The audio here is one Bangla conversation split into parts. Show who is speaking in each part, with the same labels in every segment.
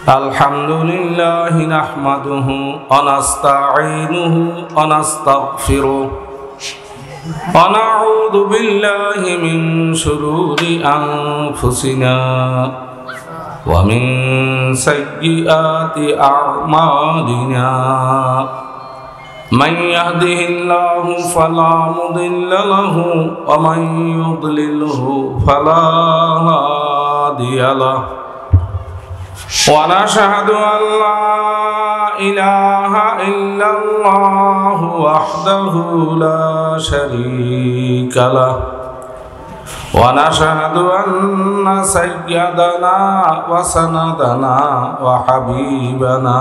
Speaker 1: الحمدلله نحمده ونستعينه ونستغفره ونعوذ بالله من شرور أنفسنا ومن سيئات أعمالنا من يهده الله فلا مضل له ومن يضلله فلا هادي له ونشهد أن لا إله إلا الله وحده لا شريك له ونشهد أن سيدنا وسندنا وحبيبنا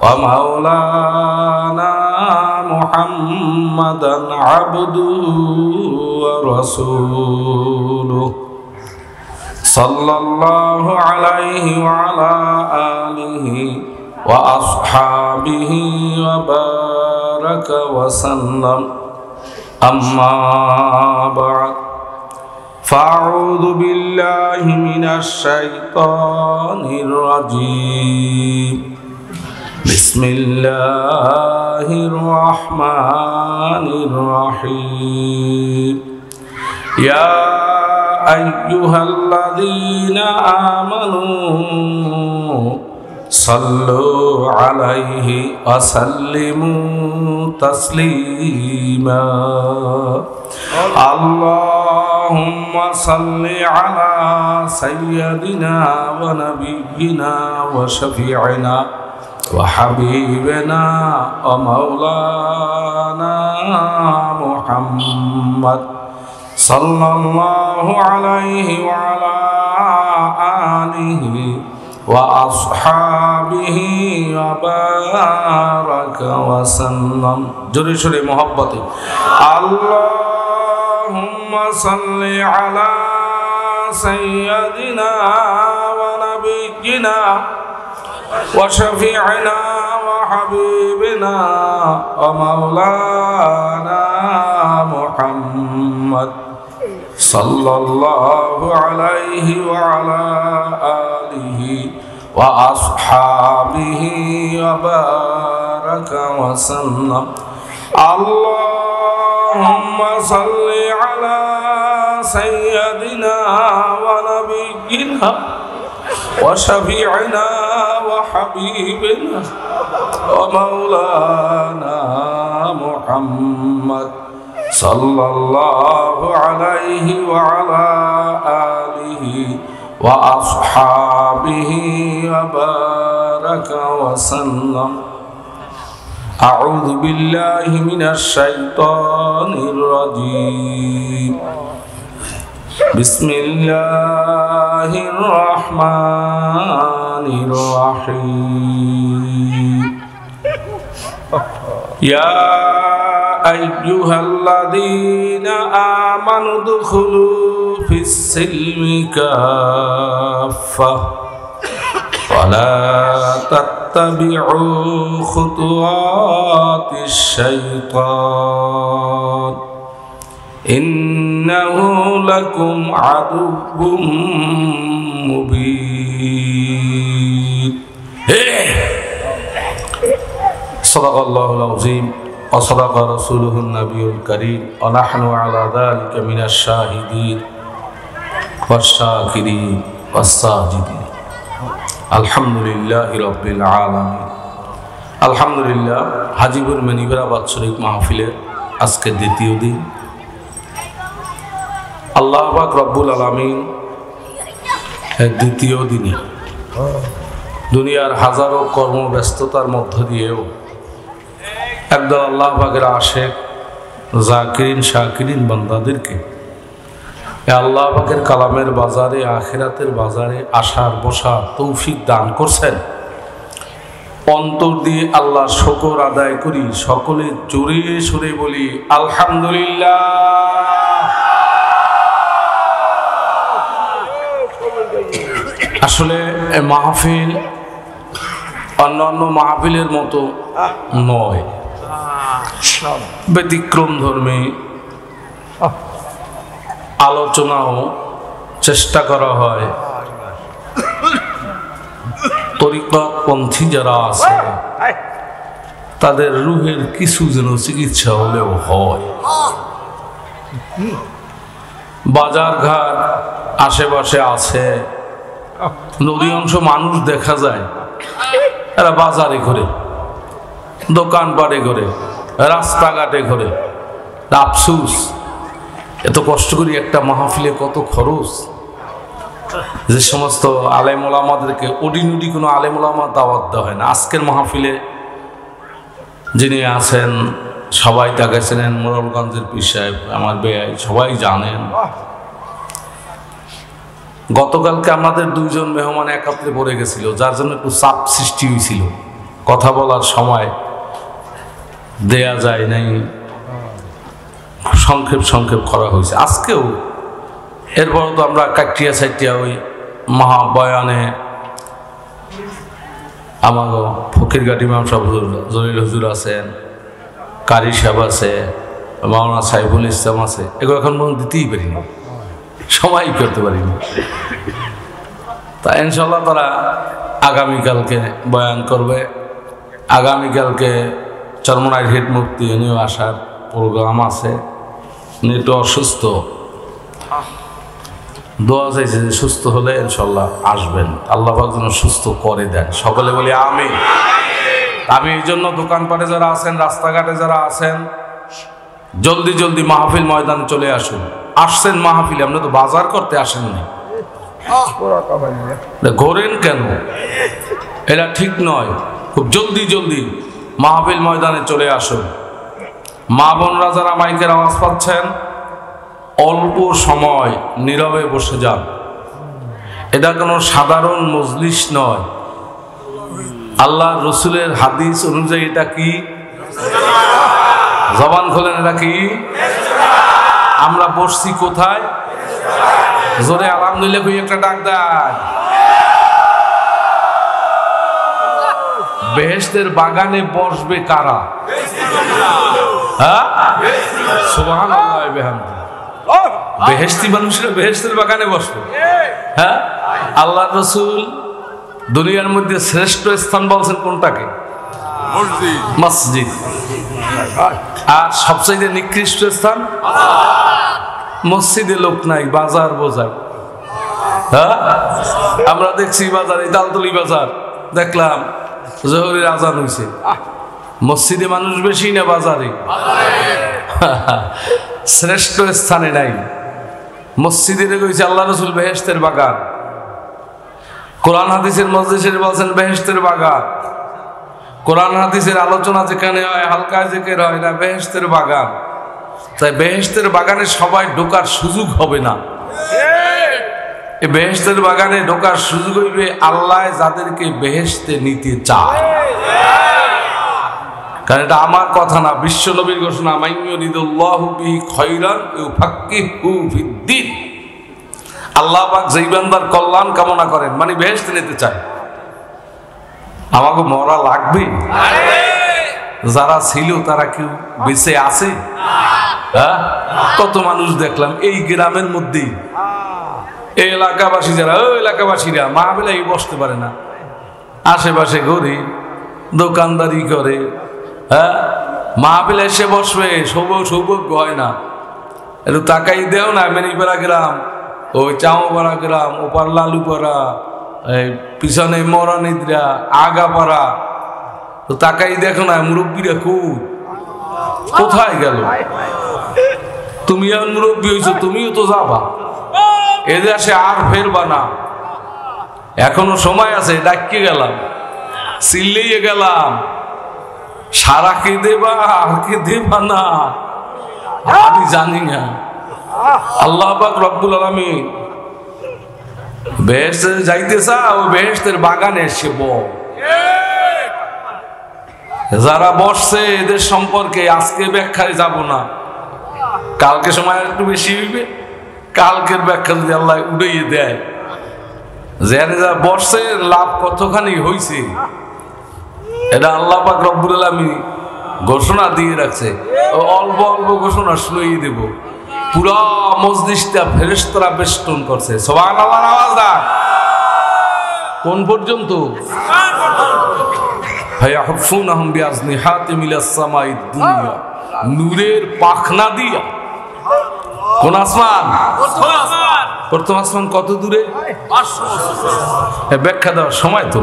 Speaker 1: ومولانا محمدا عبده ورسوله صلى الله عليه وعلى آله وأصحابه وبارك وسلم أما بعد فأعوذ بالله من الشيطان الرجيم بسم الله الرحمن الرحيم يا أيها الذين آمنوا صلوا عليه وسلموا تسليما اللهم صل على سيدنا ونبينا وشفيعنا وحبيبنا ومولانا محمد صلى الله عليه وعلى آله وأصحابه وبارك وسلم جري شري محبتي اللهم صل على سيدنا ونبينا وشفيعنا وحبيبنا ومولانا محمد صلى الله عليه وعلى آله وأصحابه وبارك وسلم اللهم صل على سيدنا ونبينا وشفيعنا وحبيبنا ومولانا محمد صلى الله عليه وعلى آله وأصحابه وبارك وسلم أعوذ بالله من الشيطان الرجيم بسم الله الرحمن الرحيم يا أيها الذين آمنوا ادخلوا في السلم كافة ولا تتبعوا خطوات الشيطان إنه لكم عدو مبين صدق الله العظيم وصدق رسوله النبي الكريم ونحن على ذلك من الشاهدين والشاكرين والساجدين الحمد لله رب العالمين الحمد لله হাজীপুর মনিবরা বাৎসরিক মাহফিলের আজকে দ্বিতীয় দিন আল্লাহ পাক রব্বুল আলামিন দ্বিতীয় দিনে দুনিয়ার হাজারো কর্মব্যস্ততার মধ্য দিয়েও একদল আল্লাহ পাকের আশেক জাকিরিন শাকিরিন বান্দাদেরকে আল্লাহ পাকের কালামের বাজারে আখিরাতের বাজারে আসার বসার তৌফিক দান করছেন। অন্তর দিয়ে আল্লাহ শুকর আদায় করি, সকলে জোরে সুরে বলি আলহামদুলিল্লাহ। আসলে মাহফিল অন্যান্য মাহফিলের মতো নয়, ব্যতিক্রম ধর্মী আলোচনাও চেষ্টা করা হয় তরিকতপন্থী যারা আছে তাদের রুহের কিছু যেন চিকিৎসা হলেও হয়। বাজার ঘাট আশেপাশে আছে, অধিকাংশ মানুষ দেখা যায় এরা বাজারে ঘুরে, দোকানপাটে ঘুরে, রাস্তাঘাটে ঘুরে। আফসুস, এত কষ্ট করি একটা মাহফিলে কত খরচ। যে সমস্ত আলেম ওলামাদেরকে ওডিনুডি কোনো আলেম ওলামা দাওয়াত দেওয়া হয় না। আজকের মাহফিলে যিনি আছেন সবাই তাকে চেনেন, মোরালগঞ্জের পীর সাহেব, আমার বেয়াই, সবাই জানেন। গতকালকে আমাদের দুইজন মেহমান একত্রে পড়ে গেছিল, যার জন্য একটু চাপ সৃষ্টি হয়েছিল, কথা বলার সময় দেয়া যায় নাই, সংক্ষেপ করা হয়েছে। আজকেও এরপর তো আমরা কাটিয়া সাইটিয়া ওই মহাবয়ানে আমার ফকিরঘাট ইমাম সাহেব জলিল হুজুর আছেন, কারি সাহেব আছে, মাওলানা সাইফুল ইসলাম আছে, এগুলো এখন পর্যন্ত দিতেই পারিনি, সময় করতে পারিনি। তা ইনশাল্লাহ তারা আগামীকালকে বয়ান করবে। আগামীকালকে চরমনাইর হেড মুফতি উনিও আসার প্রোগ্রাম আছে। উনি একটু অসুস্থ, দোয়া চাইছে যে সুস্থ হলে ইনশাল্লাহ আসবেন, আল্লাহ পাক যেন সুস্থ করে দেন। সকলে বলি আমিন। আমি এই জন্য দোকানপাটে যারা আছেন, রাস্তাঘাটে যারা আছেন, জলদি জলদি মাহফিল ময়দানে চলে আসুন। আসছেন মাহফিলে, আপনি তো বাজার করতে আসেননি, ঘোরেন কেন? এটা ঠিক নয়। খুব জলদি জলদি মাহফিল ময়দানে চলে আসুন। মা বোনরা যারা মাইকের আওয়াজ পাচ্ছেন, অল্প সময় নীরবে বসে যান। এটা কোনো সাধারণ মজলিস নয়। আল্লাহ রসুলের হাদিস অনুযায়ী এটা কি? জবান খোলেন, এটা কি? আমরা বসছি কোথায়? জোরে আলহামদুলিল্লাহ কই একটা ডাক দেয়। বেহেশতের বাগানে বসবে কারা? হ্যাঁ, সুবহানাল্লাহ বিহামদিহি। বেহেশতি মানুষরা বেহেশতের বাগানে বসবে। হ্যাঁ, আল্লাহ রসুল দুনিয়ার মধ্যে শ্রেষ্ঠ স্থান বলছেন কোনটাকে? মসজিদ। আর সবচেয়ে নিকৃষ্ট স্থান মসজিদে লোক নাই, বাজার বোঝায়। হ্যাঁ, আমরা দেখছি বাজারে, তালতলি বাজার দেখলাম জোহরের আজান হয়েছে, মসজিদে মানুষ বেশি না বাজারে? শ্রেষ্ঠ স্থানে নাই। মসজিদে কইছে আল্লাহ রসুল বেহেশতের বাগান। কোরআন হাদিসের মজলিসে বলছেন বেহেশতের বাগান। কোরআন হাদিসের আলোচনা যেখানে হয়, হালকা জিকির হয় না, বেহেশতের বাগান। তাই বেহেশতের বাগানে সবাই ঢোকার সুযোগ হবে না। এই বেহেশতের বাগানে ঢোকার সুযোগ হইবে আল্লাহ যাদেরকে বেহেশতে নিতে চায়। কারণ এটা আমার কথা না, বিশ্ব নবীর ঘোষণা, মাইয়ুরিদুল্লাহু বিহি খায়রান ইউফাক্কিহু ফিদ্দীন। আল্লাহ পাক যেই বান্দার কল্যাণ কামনা করেন, মানে বেহেশতে নিতে চায়। আমাকে মরা লাগবে? যারা ছিল তারা কেউ বেঁচে আছে? হ্যাঁ, কত মানুষ দেখলাম এই গ্রামের মধ্যেই, এই এলাকাবাসী যারা, ওই এলাকাবাসীরা মাহফিলে বসতে পারে না, আশেপাশে ঘুরে দোকানদারি করে। হ্যাঁ, মাহফিলে এসে বসবে, সৌভাগ্য হয় না। একটু তাকাই দেও না, মেনিপাড়া গ্রাম, ওই চাওপাড়া গ্রাম, ওপার লালুপাড়া, এই পিছনে মরানিদ্রা, আগাপাড়া, তো তাকাই দেখো না মুরব্বীরা কোথায় গেল? তুমি এখন মুরব্বী হয়েছো, তুমিও তো যাবা, এ দেশে আর ফেরবা না। এখনো সময় আছে, ডাকিয়ে গেলাম, চিল্লিয়ে গেলাম, সারা কে দেবা আর কে দেবা না আমি জানি না। আল্লাহ পাক রব্বুল আলামিন বেহেশতে যাইতে চাও, বেহেশতের বাগানে এসে বল। যারা বসছে এদের সম্পর্কে আজকে ব্যাখ্যায় যাব না, কালকে সময় একটু বেশি হইবে। কালকের ব্যাখ্যা যদি আল্লাহ উড়িয়ে দেয়, যারা যা বসছে লাভ কতখানি হয়েছে, এটা আল্লাহ পাক রব্বুল আলামিন ঘোষণা দিয়ে রাখছে। অল্প অল্প ঘোষণা শুনিয়ে দেব, পুরা মজলিসটা ফেরেশতারা বেষ্টন করছে। সুবহানাল্লাহ, আওয়াজ দাও। কোন পর্যন্ত? ফায়াহফুনাহুম বিআজনিহাতিম ইলাস সামাইদ দুনিয়া, নূরের পাখনা দিয়া। কোন আসমান? প্রথম আসমান কত দূরে? 500 ব্যাখ্যা দেওয়ার সময় তো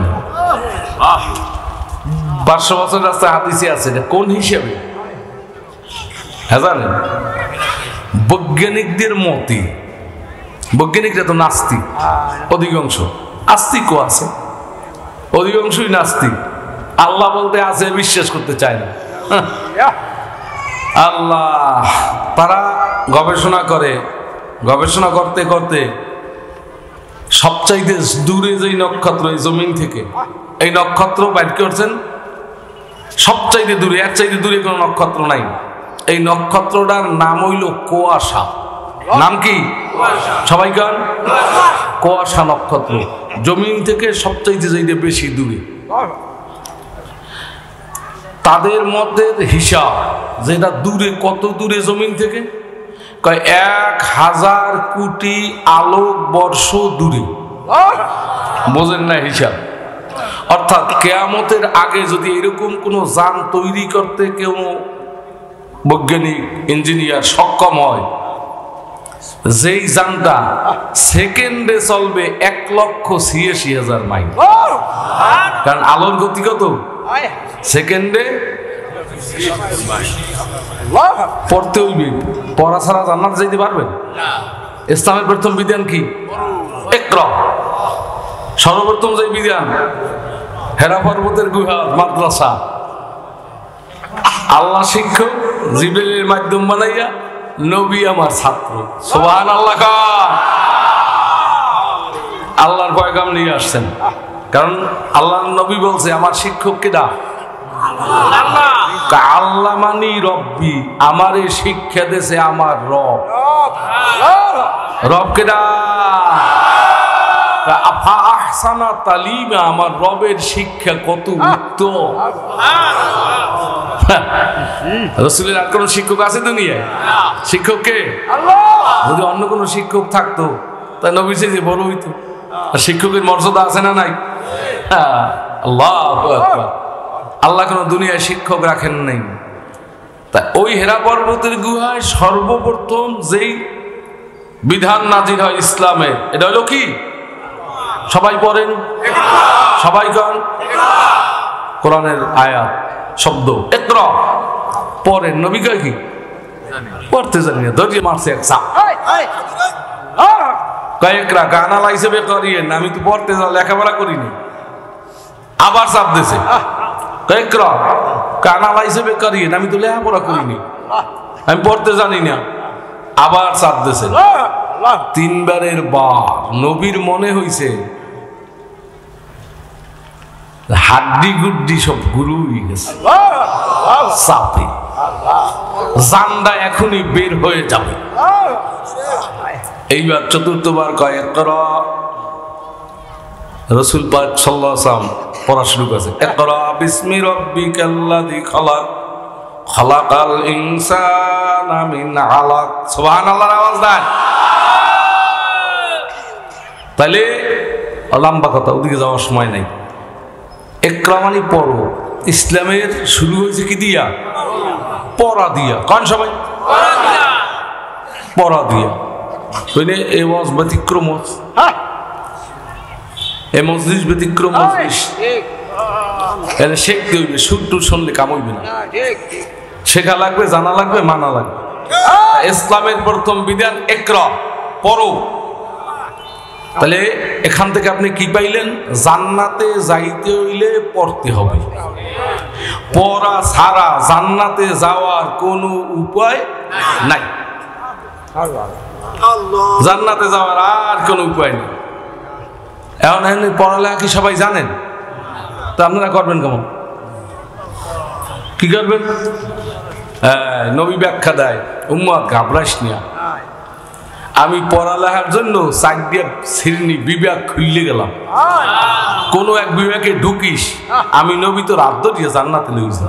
Speaker 1: 500 বছর রাস্তা হাদিসে আছে, কোন হিসেবে? হ্যাঁ জানেন, বৈজ্ঞানিকদের মতে, বৈজ্ঞানিকরা তো নাস্তিক, অধিকাংশ আস্তিকও আছে, অধিকাংশই নাস্তিক। আল্লাহ বলতে আছে বিশ্বাস করতে চায় না। আল্লাহ, তারা গবেষণা করে, গবেষণা করতে করতে সবচাইতে দূরে যেই নক্ষত্র এই জমিন থেকে, এই নক্ষত্র বাইর করছেন সবচাইতে দূরে, এর চাইতে দূরে কোনো নক্ষত্র নাই। এই নক্ষত্রটার নাম হইল কুয়াশা। নাম কি? সবাই গান। কুয়াশা নক্ষত্র জমিন থেকে সবচাইতে যাইতে বেশি দূরে। তাদের মধ্যে হিসাব যেটা দূরে, কত দূরে জমিন থেকে? 1000 কোটি আলোক বর্ষ দূরে। বোঝেন না হিসাব? অর্থাৎ কিয়ামতের আগে যদি এরকম কোন যান তৈরি করতে কেউ বৈজ্ঞানিক ইঞ্জিনিয়ার সক্ষম হয়, যেই যানটা সেকেন্ডে চলবে 1,86,000 মাইল। কারণ আলোর গতি কত? সেকেন্ডে। পড়তে হইবে, পড়া ছাড়া জান্নাত যাইতে পারবেন? ইসলামের প্রথম বিধান কি? ইকরা। সর্বপ্রথম যে বিধান, হেরা পর্বতের গুহা মাদ্রাসা, আল্লাহ শিক্ষক, জিবরিলের মাধ্যম বানাইয়া নবী আমার ছাত্র। সুবহানাল্লাহ। আল্লাহর পয়গাম নিয়ে আসছেন, কারণ আল্লাহর নবী বলছে আমার শিক্ষক কেডা? আল্লাহ মানি রব্বি, আমারে শিক্ষা দেছে আমার রব। রব কেডা? আহসানা তালিমা, আমার রবের শিক্ষা কত উত্তম। রাসূলের আর কোন শিক্ষক আছে দুনিয়ায়? শিক্ষক কে? যদি অন্য কোন শিক্ষক থাকতো তা নবী যে বড় হইতো। শিক্ষকের মর্যাদা আছে না নাই? আল্লাহু আকবার। আল্লাহ কোন দুনিয়ায় শিক্ষক রাখেন নাই। তা ওই হেরা পর্বতের গুহায় সর্বপ্রথম যেই বিধান নাজির হয় ইসলামের, এটা হলো কি? সবাই পড়েন, সবাই গান। কোরআনের আয়াত শব্দ ইকরা পড়েন। নবী কয় কি? পড়তে জানি না, ধরিয়ে মারছে এক চাপ। কয়েকরা গানা হিসেবে করিয়েন, আমি তো পড়তে লেখাপড়া করিনি। আবার চাপ দিয়েছে, কয়েকরা গানা হিসেবে করিয়েন, আমি তো লেখাপড়া করিনি, আমি পড়তে জানি না। আবার চাপ দিয়েছে, 3 বারের বার। নবীর মনে হইছে হাড্ডি গুড্ডি সব গুরু হয়ে গেছে, চাপে জানটা এখনই বের হয়ে যাবে। এইবার চতুর্থবার কয় ইকরা। রাসূল পাক সাল্লাল্লাহু আলাইহি ওয়াসাল্লাম পড়া শুরু করেছে, ইকরা বিসমি রাব্বিকাল্লাযী খালাক, খালাকাল ইনসানা মিন আলাক। সুবহানাল্লাহর আওয়াজ দেন। তাহলে লম্বা কথা, ওদিকে যাওয়ার সময় নাই। ইকরা মানে পড়ো। ইসলামের শুরু হয়েছে কি দিয়া? পড়া দিয়া। কোন সবাই? পড়া দিয়া। এই ওয়াজ ব্যতিক্রম, এই মজলিস ব্যতিক্রম মজলিস। এর শিখতে হইবে, সুর টুর শুনলে কাম হইবে না। শেখা লাগবে, জানা লাগবে, মানা লাগবে। ইসলামের প্রথম বিধান ইকরা, পড়ো। তাহলে এখান থেকে আপনি কি পাইলেন? জান্নাতে যাইতে হইলে পড়তে হবে। পড়া ছাড়া জান্নাতে যাওয়ার কোনো উপায় নাই। জান্নাতে যাওয়ার আর কোনো উপায় নেই। এখন পড়ালেখা কি সবাই জানেন? তো আপনারা করবেন কেমন? কি করবেন? নবী ব্যাখ্যা দেয়, উম্মত ঘাবড়াইস না, আমি পড়ালেখার জন্য 4 দিয়ে শ্রেণী বিভাগ খুললে গেলাম, কোন এক বিভাগে ঢুকিস, আমি নবী তো রাত দিয়ে জান্নাতে লইছি।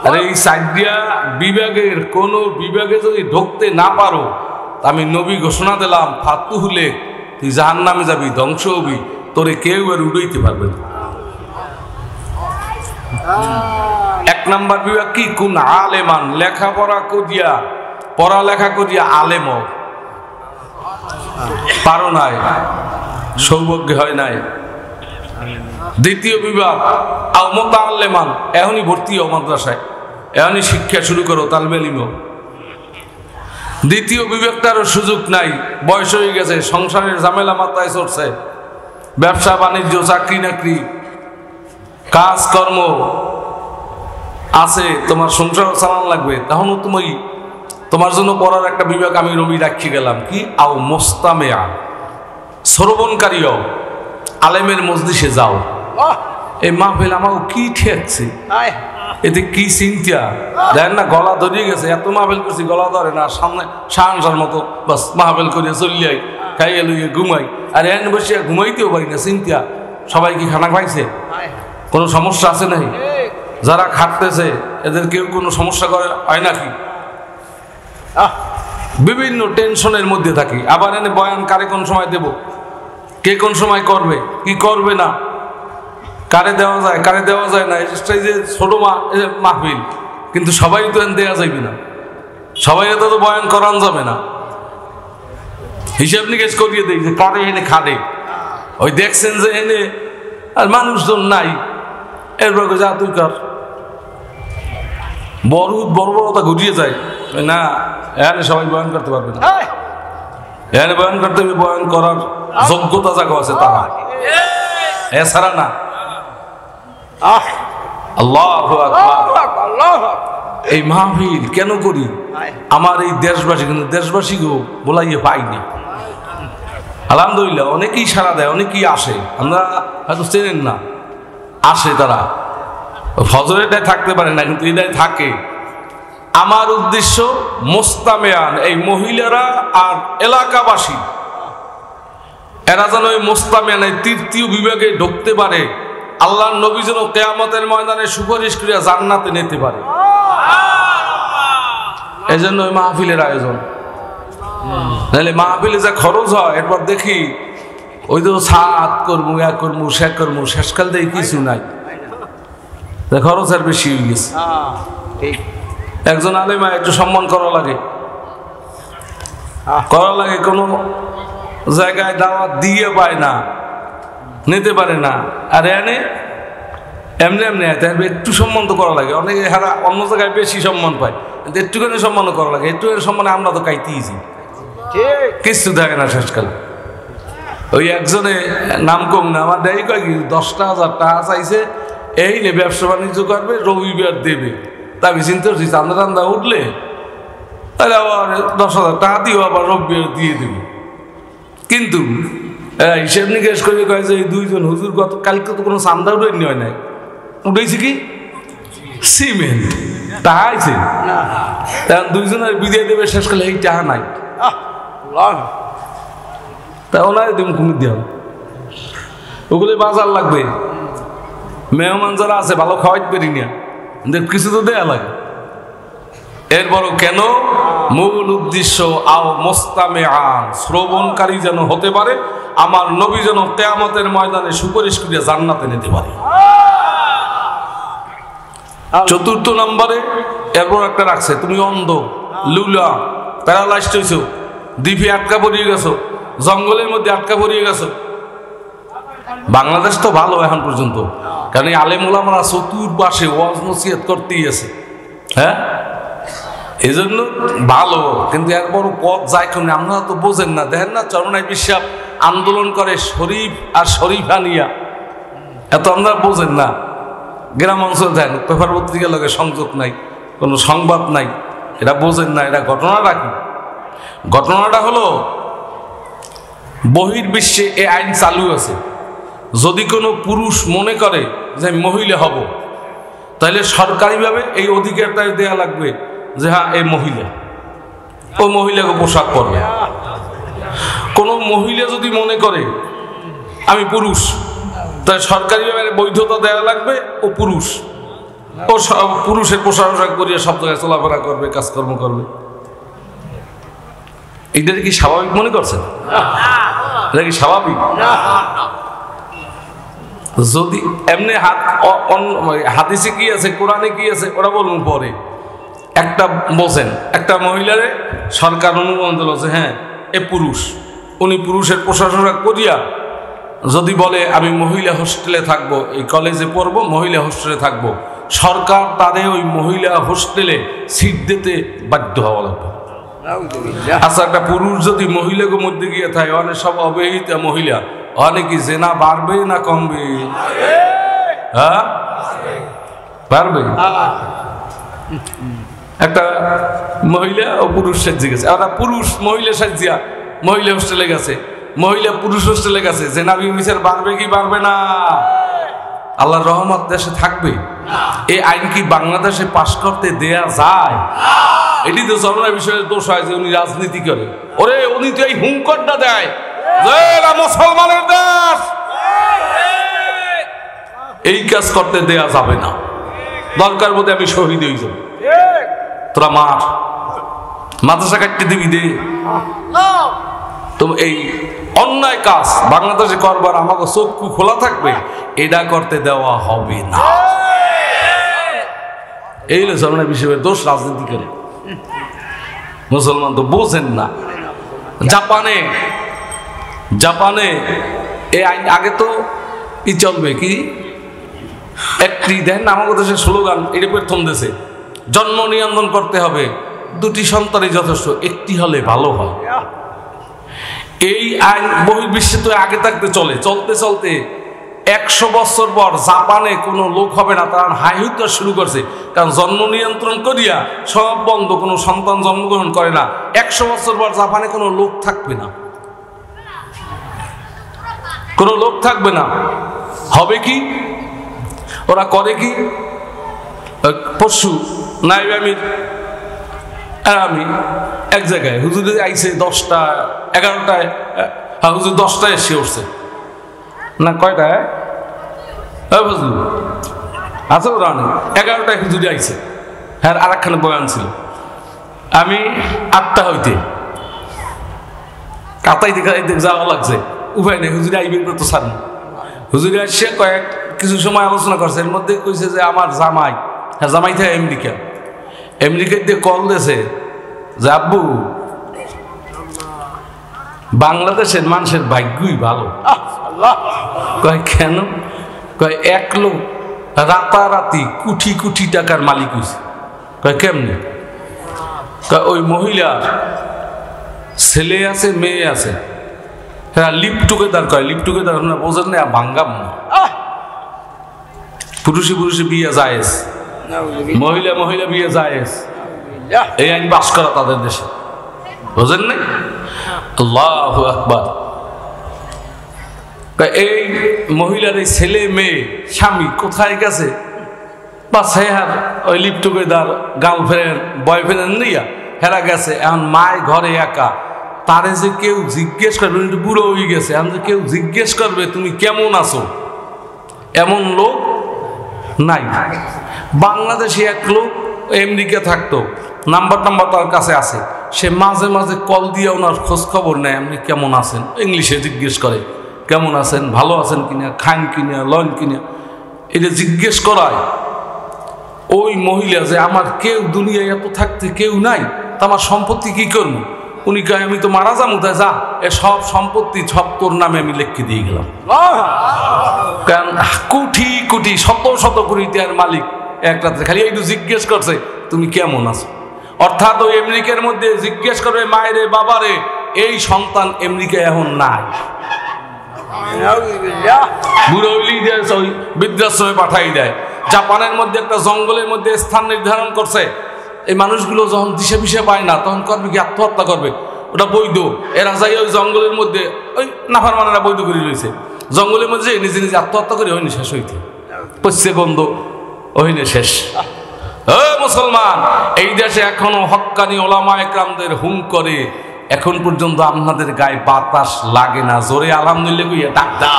Speaker 1: আর এই 4 দিয়া বিভাগের কোন বিভাগে যদি ঢুকতে না পারো, আমি নবী ঘোষণা দিলাম ফাতুহলে তুই জাহান্নামে যাবি, ধ্বংস হবি, তোরে কেউ আর উড়াইতে পারবে না। এক নাম্বার বিভাগ কি? কোন আলেমান, লেখাপড়া করিয়া, পড়ালেখা করিয়া আলেম পারো নাই, সৌভাগ্য হয় নাই। দ্বিতীয় বিভাগ আও মুতাআল্লিমান, এখনই ভর্তি হও মাদ্রাসায়, এখনই শিক্ষা শুরু করো, তালবে ইলম। দ্বিতীয় বিভাগটারও সুযোগ নাই, বয়স হয়ে গেছে, সংসারের ঝামেলা মাথায় চড়ছে, ব্যবসা বাণিজ্য, চাকরি নাকরি, কাজকর্ম আছে, তোমার সংসার চালান লাগবে। তখনও তুমি তোমার জন্য পড়ার একটা বিভাগ আমি রবি রাখি গেলাম, কি? আও মুস্তামিআ, শ্রবণকারীও, আলেমের মজলিসে যাও। এই মাহফিল আমাকে কি ঠেকছে, এতে কি চিন্তা দেন না, গলা ধরিয়ে গেছে, এত মাহফিল করছি গলা ধরে না, সামনে শাহানশার মতো বাস মাহফিল করিয়া চলিয়াই, খাইয়ে লইয়ে ঘুমাই, আর এন বসে ঘুমাইতেও পারি না। চিন্তা, সবাই কি খানা খাইছে? কোনো সমস্যা আছে নাই? যারা খাটতেছে এদের কেউ কোনো সমস্যা করে হয় নাকি? বিভিন্ন টেনশনের মধ্যে থাকি। আবার এনে বয়ান কারে কোন সময় দেব, কে কোন সময় করবে, কি করবে না, কারে দেওয়া যায় কারে দেওয়া যায় না, এই যে ছোট মাহফিল, কিন্তু সবাই তো দেওয়া যাইবে না, সবাই তো বয়ান করান যাবে না। হিসাব নিকেশ করিয়ে দেয় যে কারে এনে খাটে, ওই দেখছেন যে এনে আর মানুষজন নাই, এরপর যা তুই কর, বর্বরতা ঘুরিয়ে যায় না, এখানে সবাই বয়ান করতে পারবে না, এখানে বয়ান করতে হবে, বয়ান করার যোগ্যতা জাগো আছে তারা, এছাড়া না। আল্লাহু আকবার। এই মাহফিল কেন করি? আমার এই দেশবাসী, কিন্তু দেশবাসীকেও বলাইয়ে পাইনি। আলহামদুলিল্লাহ অনেকেই সাড়া দেয়, অনেকেই আসে, আমরা হয়তো চেনেন না, আসে তারা, ফজরেরটাই থাকতে পারে না, কিন্তু এটাই থাকে। আমার উদ্দেশ্য মুস্তামিয়ান, এই মহিলারা আর এলাকাবাসী এরা যেন এই মুস্তামিয়ান, এই তৃতীয় বিভাগে ঢুকতে পারে, আল্লাহর নবী যেন কিয়ামতের ময়দানে সুপারিশ করে জান্নাতে নিতে পারে। এই জন্য ওই মাহফিলের আয়োজন। নাহলে মাহফিলে যা খরচ হয়, এরপর দেখি ওই তো সাত করবো, এক করবো, সে করবো, শেষকাল দিয়ে কিছু নাই, খরচ আর বেশি হয়ে গেছে। একজন আলেমা একটু সম্মান করা লাগে, কোনো জায়গায় দাওয়াত দিয়ে পায় না, নিতে পারে না, আর এনে এমনি এমনি একটু সম্মান তো করা লাগে। অনেকে হারা অন্য জায়গায় বেশি সম্মান পায়, কিন্তু একটুখানি সম্মানও করা লাগে। একটুখানি সম্মানে আমরা তো কাইতেইছি, কিছু থাকে না শেষকালে। ওই একজনে নাম কম না, আমার দেয় কয় কি 10,000 টাকা চাইছে, এই নে ব্যবসা বাণিজ্য করবে, রবিবার দেবে। তা আমি চিন্তা করছি চান্দা টান্দা উঠলে তাহলে আবার 10,000 টাকা দিও, আবার রবিবার দিয়ে দেবে। কিন্তু হিসেব নিকেশ করে কয় যে এই দুইজন হুজুর গত কালকে তো কোনো চান্দা উঠেনি, হয় নাই, উঠেছে কি সিমেন্ট টাকা আছে, তখন দুইজনের বিদায় দেবে, শেষকালে এই টাকা নাই, তা ওনারে তুমি কুমির দেওয়া, ওগুলো বাজার লাগবে, মেহমান যারা আছে ভালো খাওয়াইতে পারি না, কিছু তো দেয়া লাগে। এরপরও কেন? মূল উদ্দেশ্য আও মুস্তামিআন, শ্রবণকারী যেন হতে পারে, আমার নবী যেন কিয়ামতের ময়দানে সুপারিশ করে জান্নাতে নিতে পারে। চতুর্থ নম্বরে এরপর একটা রাখছে, তুমি অন্ধ, লুলা, প্যারালাইজড হয়েছো, দ্বীপে আটকা পড়িয়ে গেছো, জঙ্গলের মধ্যে আটকা পড়িয়ে গেছো। বাংলাদেশ তো ভালো এখন পর্যন্ত, কারণ এই আলেম ওলামারা চতুর্পাশে ওয়াজ নসিহত করতেই আছে, হ্যাঁ, এই জন্য ভালো। কিন্তু এরপর পথ যায় কেমনি আমরা তো বোঝেন না, দেখেন না চরমনাই বিশ্বাস আন্দোলন করে শরীফ আর শরীফা নিয়া, এত আমরা বোঝেন না। গ্রাম অঞ্চল দেখেন পেপার পত্রিকার লগে সংযোগ নাই, কোনো সংবাদ নাই, এটা বোঝেন না। এটা ঘটনাটা কি? ঘটনাটা হলো বহির্বিশ্বে এই আইন চালু আছে, যদি কোনো পুরুষ মনে করে যে আমি মহিলা হব, তাহলে সরকারিভাবে এই অধিকারটা দেয়া লাগবে যে হ্যাঁ এই মহিলা, ও মহিলাকে পোশাক পরবে। কোনো মহিলা যদি মনে করে আমি পুরুষ, তাহলে সরকারিভাবে বৈধতা দেওয়া লাগবে, ও পুরুষ, ও পুরুষের পোশাক করিয়ে সব জায়গায় চলাফেরা করবে, কাজকর্ম করবে। এইটা কি স্বাভাবিক মনে করছেন? এটা কি স্বাভাবিক? যদি এমনি হাদিসে কি আছে, কোরআনে কি আছে, ওরা বলুন পরে। একটা বলছেন একটা মহিলারে সরকার অনুমোদন দিল যে হ্যাঁ এ পুরুষ, উনি পুরুষের প্রশাসনা করিয়া যদি বলে আমি মহিলা হোস্টেলে থাকবো, এই কলেজে পড়বো, মহিলা হোস্টেলে থাকবো, সরকার তাদের ওই মহিলা হোস্টেলে সিট দিতে বাধ্য হওয়া লাগবে। আচ্ছা, একটা পুরুষ যদি মহিলাকে মধ্যে গিয়ে থাকে, অনেক সব অবহিতা মহিলা, অনেক কি জেনা বাড়বে না কমবে? হ্যাঁ, বাড়বে। একটা মহিলা ও পুরুষ সাজিয়ে গেছে, ওরা পুরুষ মহিলা সাজিয়া মহিলা হোস্টেলে গেছে, মহিলা পুরুষ হোস্টেলে গেছে, জেনা বিচার বাড়বে কি বাড়বে না? আল্লাহর রহমত দেশে থাকবে? এই আইন কি বাংলাদেশে পাশ করতে দেয়া যায়? এটি তো জনগণের বিষয়ে দোষ হয় যে উনি রাজনীতি করে। ওরে উনি তো এই হুঙ্কারটা দেয় যে এরা মুসলমানের দেশ, এই কাজ করতে দেয়া যাবে না, দরকার বোধে আমি শহীদ হয়ে যাব, তোরা মার, মাদ্রাসা কাটতে দিবি দে। তো এই অন্যায় কাজ বাংলাদেশে করবার আমাকে চক্ষু খোলা থাকবে, এটা করতে দেওয়া হবে না। এই হলো জনগণের বিষয়ে দোষ, রাজনীতি করে। মুসলমান তো বোঝেন না। জাপানে এই আইন আগে তো ই চলবে কি, একটি দেখেন আমাদের দেশের স্লোগান, এটা প্রথম দেশে জন্ম নিয়ন্ত্রণ করতে হবে, 2টি সন্তানই যথেষ্ট, একটি হলে ভালো হয়। এই আইন বহির্বিশ্বে তো আগে থাকতে চলে, চলতে চলতে 100 বছর পর জাপানে কোনো লোক হবে না, তারা হাইহুতা শুরু করছে, কারণ জন্ম নিয়ন্ত্রণ করিয়া সব বন্ধ, কোনো সন্তান জন্মগ্রহণ করে না। 100 বছর পর জাপানে কোনো লোক থাকবে না, কোনো লোক থাকবে না। হবে কি, ওরা করে কি, পরশু নাইবে আমি এক জায়গায় হুজুর আইছে 10টা 11টায়, হুজুর 10টায় এসে উঠছে না, কয়টায় বুঝলু আচ্ছা, ওরা অনেক 11টায় হুজুরি আইছে, হ্যাঁ আর একখানে বয়ান ছিল। আমি 8টা হইতে কাতাইতে কাতাইতে যাওয়া লাগছে, উপায় নেই, হুজুরি আইবেন তো সার না। হুজুরি আসছে কিছু সময় আলোচনা করছে, এর মধ্যে কইছে যে আমার জামাই, হ্যাঁ জামাই থাকে আমেরিকায় দিয়ে কল দিয়েছে যে আব্বু বাংলাদেশের মানুষের ভাগ্যই ভালো। কয় কেন? কয় এক লোক রাতারাতি কোটি কোটি টাকার মালিক হয়েছে। কয় কেমনি? কয় ওই মহিলার ছেলে আছে, মেয়ে আছে, হ্যাঁ লিভ টুগেদার কয়, লিভ টুগেদার বোঝেন না, ভাঙ্গাম না, পুরুষে পুরুষে বিয়ে জায়েজ, মহিলা মহিলা বিয়ে জায়েজ, এই আইন পাস করা তাদের দেশে, বুঝেন না? আল্লাহু আকবার। এই মহিলার এই ছেলে মেয়ে স্বামী কোথায় গেছে, বা হ্যাঁ ওই লিভ টুগেদার গার্লফ্রেন্ড বয়ফ্রেন্ড নিয়া হেরা গেছে, এখন মায় ঘরে একা, তারে যে কেউ জিজ্ঞেস করবে, বুড়ো হয়ে গেছে, এখন যে কেউ জিজ্ঞেস করবে তুমি কেমন আছো, এমন লোক নাই। বাংলাদেশে এক লোক আমেরিকা থাকতো, নাম্বার তার কাছে আছে, সে মাঝে মাঝে কল দিয়ে ওনার খোঁজ খবর নেয়, আপনি কেমন আছেন, ইংলিশে জিজ্ঞেস করে কেমন আছেন, ভালো আছেন কিনা, খান কিনা, লন কিনা, এটা জিজ্ঞেস করায়। ওই মহিলা যে আমার কেউ দুনিয়ায় এত থাকতে কেউ নাই, তা আমার সম্পত্তি কি করবো? উনি কয় আমি তো মারা যাবো, তাই যা এ সব সম্পত্তি সব তোর নামে আমি লিখে দিয়ে গেলাম। কারণ কোটি কোটি শত শত কোটি টাকার মালিক এক রাত্রে খালি একটু জিজ্ঞেস করছে তুমি কেমন আছো। অর্থাৎ ওই আমেরিকার মধ্যে জিজ্ঞেস করবে মায়েরে বাবারে, এই সন্তান আমেরিকায় এখন নাই, বুড়ো হইলেই দেয় ওই বৃদ্ধাশ্রমে পাঠাই দেয়। জাপানের মধ্যে একটা জঙ্গলের মধ্যে স্থান নির্ধারণ করছে, এই মানুষগুলো যখন দিশে পিছে পায় না তখন করবে কি, আত্মহত্যা করবে, ওটা বৈধ। এরা যাই ওই জঙ্গলের মধ্যে, ওই নাফারমানেরা বৈধ করে রয়েছে, জঙ্গলের মধ্যে নিজে নিজে আত্মহত্যা করে হয়নি শেষ হইতে, পশ্চিম বন্ধ হইনি শেষ। মুসলমান, এই দেশে এখনো হক্কানি ওলামা একরামদের হুম করে, এখন পর্যন্ত আপনাদের গায়ে বাতাস লাগে না, জোরে আলহামদুলিল্লাহ কইয়া ডাক্তার।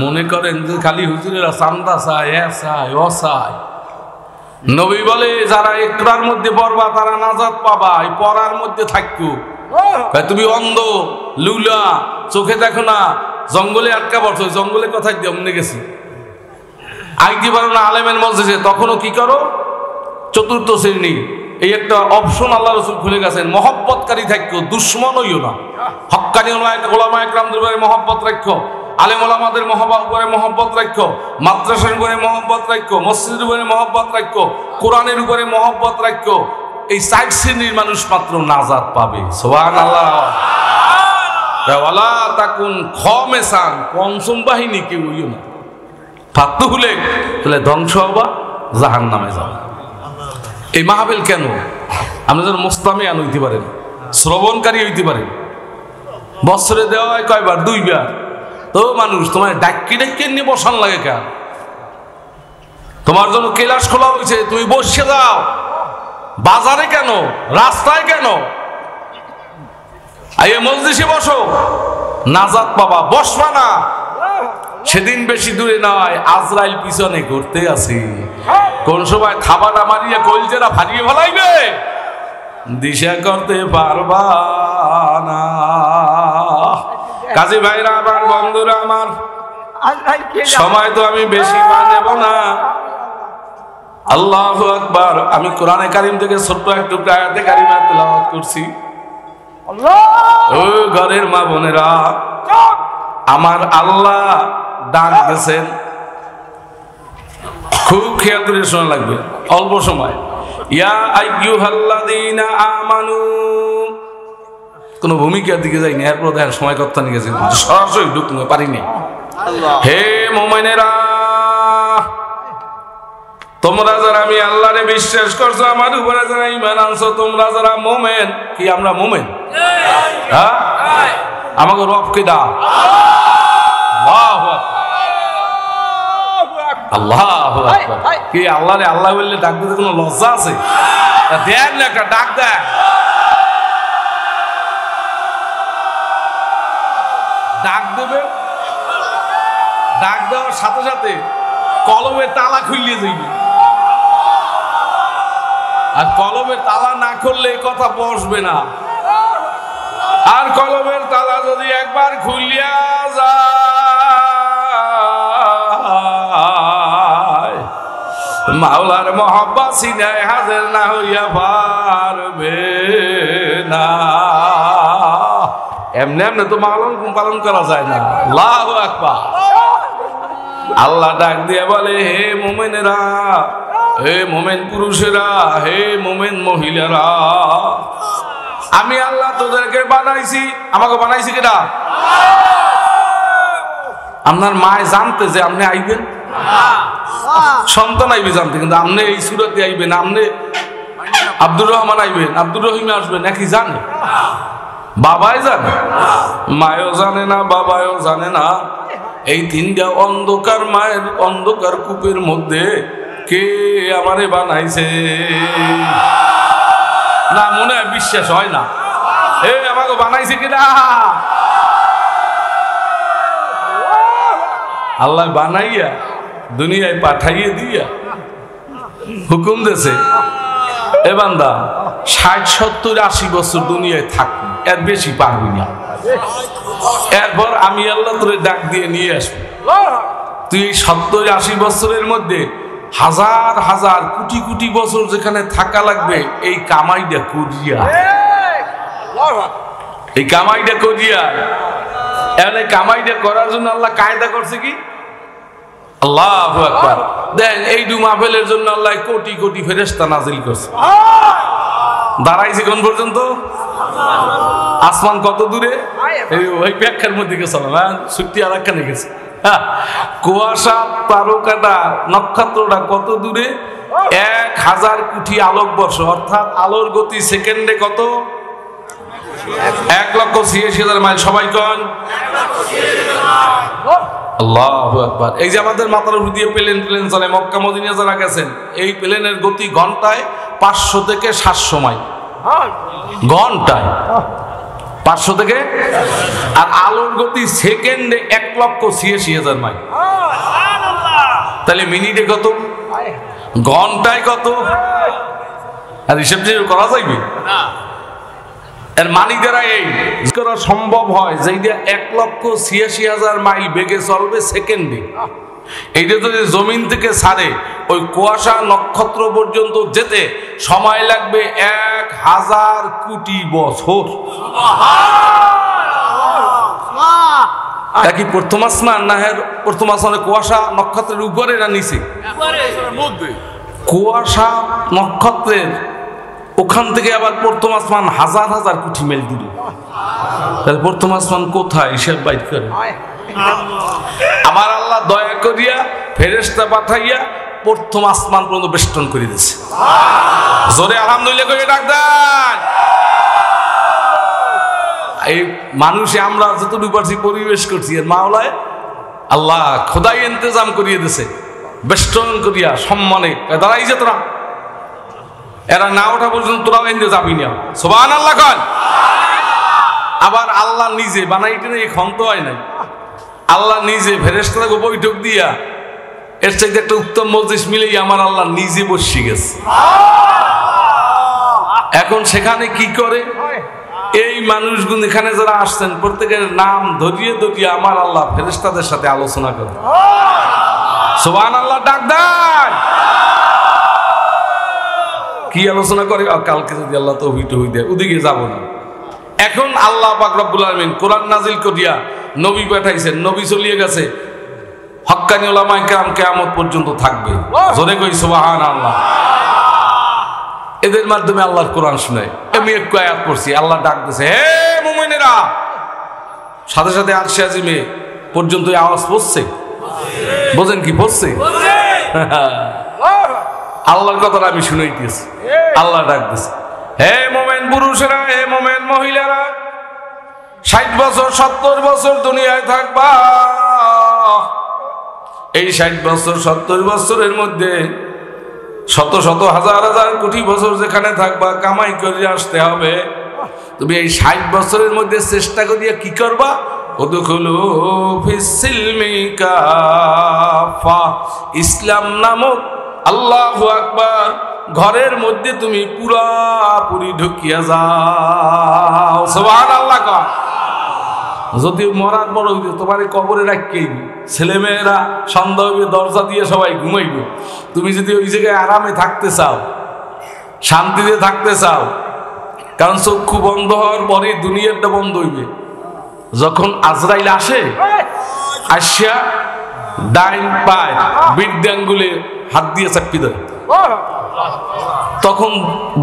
Speaker 1: মনে করেন যে খালি হুজুরেরা চান্দা চায়, এ চায়, ও চায়। নবী বলে যারা একরার মধ্যে পড়বা তারা নাজাত পাবা, এই পড়ার মধ্যে থাকবো, তুমি অন্ধ, লুলা, চোখে দেখো না, জঙ্গলে আটকা পড়ছো, জঙ্গলে কোথায় দিয়ে অমনে গেছি, আইতে পারো না আলেমের মজলিসে, তখনও কি করো? চতুর্থ শ্রেণী। এই একটা অপশন আল্লাহ রসুল খুলে গেছেন, মহব্বতকারী থাকো, দুশ্মন হইও না। হক্কানি ওলামা একরামদের উপরে মহব্বত রাখো, আলেম ওলামাদের উপরে মহব্বত রাখো, মাদ্রাসার উপরে মহব্বত রাখো, মসজিদের উপরে মহব্বত রাখো, কোরআনের উপরে মহব্বত রাখো। এই 4 শ্রেণীর মানুষ মাত্র নাজাত পাবে। সুবহানাল্লাহ। ওয়ালা তাকুন খমেসান, পঞ্চম বাহিনী কেউ হইও না। ফাত্তু হলে তাহলে ধ্বংস হবা, জাহান্নামে যাবে। এই মাহফিল কেন? আপনি যেন মুস্তামিয়ান হইতে পারেন, শ্রবণকারী হইতে পারেন। বছরে দেওয়া হয় কয়বার? 2 বার। তো মানুষ তোমার ডাক্কি নিয়ে বসান লাগে কেন? তোমার জন্য ক্লাস খোলা হয়েছে, তুমি বসে যাও। বাজারে কেন? রাস্তায় কেন? এই মজলিসে বসো, নাজাত পাবা। বসবা না, সেদিন বেশি দূরে নয়, আজরাইল পিছনে ঘুরতে আছে। কোন সময় থাবাটা মারিয়ে কলজেরা ফাটিয়ে ফেলাইবে, দিশা করতে পারবা না। কাজী ভাইরা আমার, বন্ধুরা আমার, সময় তো আমি বেশি নেব না। আল্লাহু আকবার। আমি কোরআনে কারিম থেকে ছোট্ট একটু আয়াতে কারিমা তেলাওয়াত করছি। ও ঘরের মা বোনেরা, আমার আল্লাহ ডাক দিয়েছেন, খুব খেয়াল করে শোনা লাগবে, অল্প সময়। ইয়া আইয়ুহাল্লাযীনা আমানু, কোন ভূমিকার দিকে যাইনি, এরপর দেখেন সময় কথা নিয়ে গেছে, সরাসরি ঢুকতে পারিনি। হে মুমিনেরা, তোমরা যারা আমি আল্লাহরে বিশ্বাস করছো, আমার উপরে যারা ঈমান আনছো, তোমরা যারা মুমিন। কি আমরা মুমিন? হ্যাঁ, আমাকে রব কে দা? আল্লাহু আকবার, আল্লাহু আকবার। কি আল্লাহরে আল্লাহ বললে ডাক দিতে কোনো লজ্জা আছে? দেন না, একটা ডাক দেন। ডাক দেবে, ডাক দেওয়ার সাথে সাথে কলমের তালা খুললে যাইবে। আর কলমের তালা না খুললে কথা বসবে না। আর কলমের তালা যদি একবার খুলিয়া যায়, মাওলার মহব্বত সিনায় হাজির না হইয়া পারবে না। এমনি এমনি তো মাওলার পালন করা যায় না। আল্লাহু আকবার। আল্লাহ ডাক দিয়ে বলে, হে মুমিনেরা, হে মুমিন পুরুষেরা, হে মুমিন মহিলারা, আমি আল্লাহ তোদেরকে বানাইছি। আমাকে বানাইছি কেডা? আপনার মায় জানতে যে আপনি আইবেন, সন্তান আইবে জানতে, কিন্তু আপনি এই সুরতে আইবেন, আপনি আব্দুর রহমান আইবেন, আব্দুর রহিম আসবেন, নাকি জানে? বাবাই জানে, মায়ও জানে না, বাবাও জানে না। এই 3টা অন্ধকার মায়ের অন্ধকার কূপের মধ্যে কে আমারে বানাইছে না, মনে হয় বিশ্বাস হয় না। আমাকে বানাইছে কিনা? আল্লাহ বানাইয়া দুনিয়ায় পাঠাইয়ে দিয়া হুকুম দিয়েছে, এ বান্দা 60, 70, 80 বছর দুনিয়ায় থাকবি, এর বেশি পারবি না। এরপর আমি আল্লাহ তোরে ডাক দিয়ে নিয়ে আসবো। তুই 70, 80 বছরের মধ্যে হাজার হাজার কোটি কোটি বছর যেখানে থাকা লাগবে, এই কামাইটা করিয়া, এই কামাইটা করিয়া। এখানে কামাইটা করার জন্য আল্লাহ কায়দা করছে কি? আল্লাহু আকবার। দেন এই মাহফিলের জন্য আল্লাহ কোটি কোটি ফেরেশতা নাজিল করছে। দাঁড়াইছে কোন পর্যন্ত? আসমান কত দূরে? ওই ব্যাখ্যার মধ্যে গেছিলাম, ছুটি আর একখানে গেছে। কুয়াশা, তারকাটা, নক্ষত্রটা কত দূরে? 1000 কোটি আলোকবর্ষ, অর্থাৎ আলোর গতি সেকেন্ডে কত? 1,86,000 মাইল। সবাই কন আল্লাহু আকবার। এই যে আমাদের মাথার উপর দিয়ে প্লেন চলে, মক্কা মদিনা যারা গেছেন, এই প্লেনের গতি ঘন্টায় 500 থেকে 700 মাইল ঘন্টায়, 500 থেকে। আর আলোর গতি সেকেন্ডে 1,86,000 মাইল। তাহলে মিনিটে কত? ঘন্টায় কত? আর হিসেব করা যাইবে? এর মানি দ্বারা এই করা সম্ভব হয় যে 1,86,000 মাইল বেগে চলবে সেকেন্ডে। এইটা যদি জমিন থেকে ছাড়ে ওই কুয়াশা নক্ষত্র পর্যন্ত যেতে সময় লাগবে 1,000 কোটি বছর। কি প্রথম আসমান না প্রথম আসমানে কুয়াশা নক্ষত্রের উপরে না নিচে? কুয়াশা নক্ষত্রের ওখান থেকে আবার প্রথম আসমান 1,000 কোটি মাইল দূরে। তাহলে প্রথম আসমান কোথায় হিসাব বাইর করে। আমার আল্লাহ দয়া করিয়া ফেরেশতা পাঠাইয়া প্রথম আসমান পর্যন্ত বেষ্টন করে দিয়েছে। জোরে আলহামদুলিল্লাহ করে ডাক দেন। এই মানুষে আমরা যতটুকু পারছি পরিবেশ করছি, এর মাওলায় আল্লাহ খোদাই ইন্তজাম করিয়ে দিয়েছে বেষ্টন করিয়া সম্মানে। দাঁড়াই যে তোরা এরা না ওঠা পর্যন্ত তোরাও এনে যাবি না। সুবহানাল্লাহ কন। আবার আল্লাহ নিজে বানাইতে এই ক্ষন্ত হয় নাই, আল্লাহ নিজে ফেরেশতাকে বৈঠক দিয়া এর চাইতে একটা উত্তম মজলিস মিলেই আমার আল্লাহ নিজে বসে গেছে। এখন সেখানে কি করে এই মানুষগুলো এখানে যারা আসছেন প্রত্যেকের নাম ধরিয়ে ধরিয়ে আমার আল্লাহ ফেরেশতাদের সাথে আলোচনা করে। সুবহানাল্লাহ ডাক দেন। কি আলোচনা করে? কালকে যদি আল্লাহ তৌফিক দেয় ওদিকে যাব না। এখন আল্লাহ পাক রব্বুল আলামিন কোরআন নাজিল করিয়া নবী পাঠাইছেন, নবী চলিয়ে গেছে, হক্কানি উলামায়ে কেরাম কিয়ামত পর্যন্ত থাকবে। জোরে কই সুবহানাল্লাহ। এদের মাধ্যমে আল্লাহর কোরআন শোনায়। আমি একটু আয়াত পড়ছি, আল্লাহ ডাক দিয়েছে, হে মুমিনেরা। সাথে সাথে আরশে আজিমে পর্যন্ত এই আওয়াজ পড়ছে। বোঝেন কি পড়ছে? আল্লাহর কথাটা আমি শুনাইতেছি। আল্লাহ ডাক দিয়েছে, হে মোমেন পুরুষেরা, হে মোমেন মহিলারা, 60 বছর 70 বছর দুনিয়ায় থাকবা। এই 60 বছর 70 বছরের মধ্যে শত শত হাজার হাজার কোটি বছর যেখানে থাকবা কামাই করে আসতে হবে। তুমি এই 60 বছরের মধ্যে চেষ্টা করিয়া কি করবা? উদখুলু ফিস-সিলমি কাফা, ইসলাম নামক আল্লাহু আকবার ঘরের মধ্যে তুমি পুরাপুরি ঢুকিয়া যাও। সুবহানাল্লাহ। যদি মরার বড় হইতো তোমার কবরে রাখকেই ছেলেমেয়েরা সন্ধ্যা হইবে দরজা দিয়ে সবাই ঘুমাইব। তুমি যদি ওই জায়গায় আরামে থাকতে চাও, শান্তিতে থাকতে চাও, কারণ চক্ষু বন্ধ হওয়ার পরে দুনিয়াটা বন্ধ হইবে। যখন আজরাইল আসে, আসিয়া ডাইন পায় বৃদ্ধাঙ্গুলে হাত দিয়ে চাপি দেয়, তখন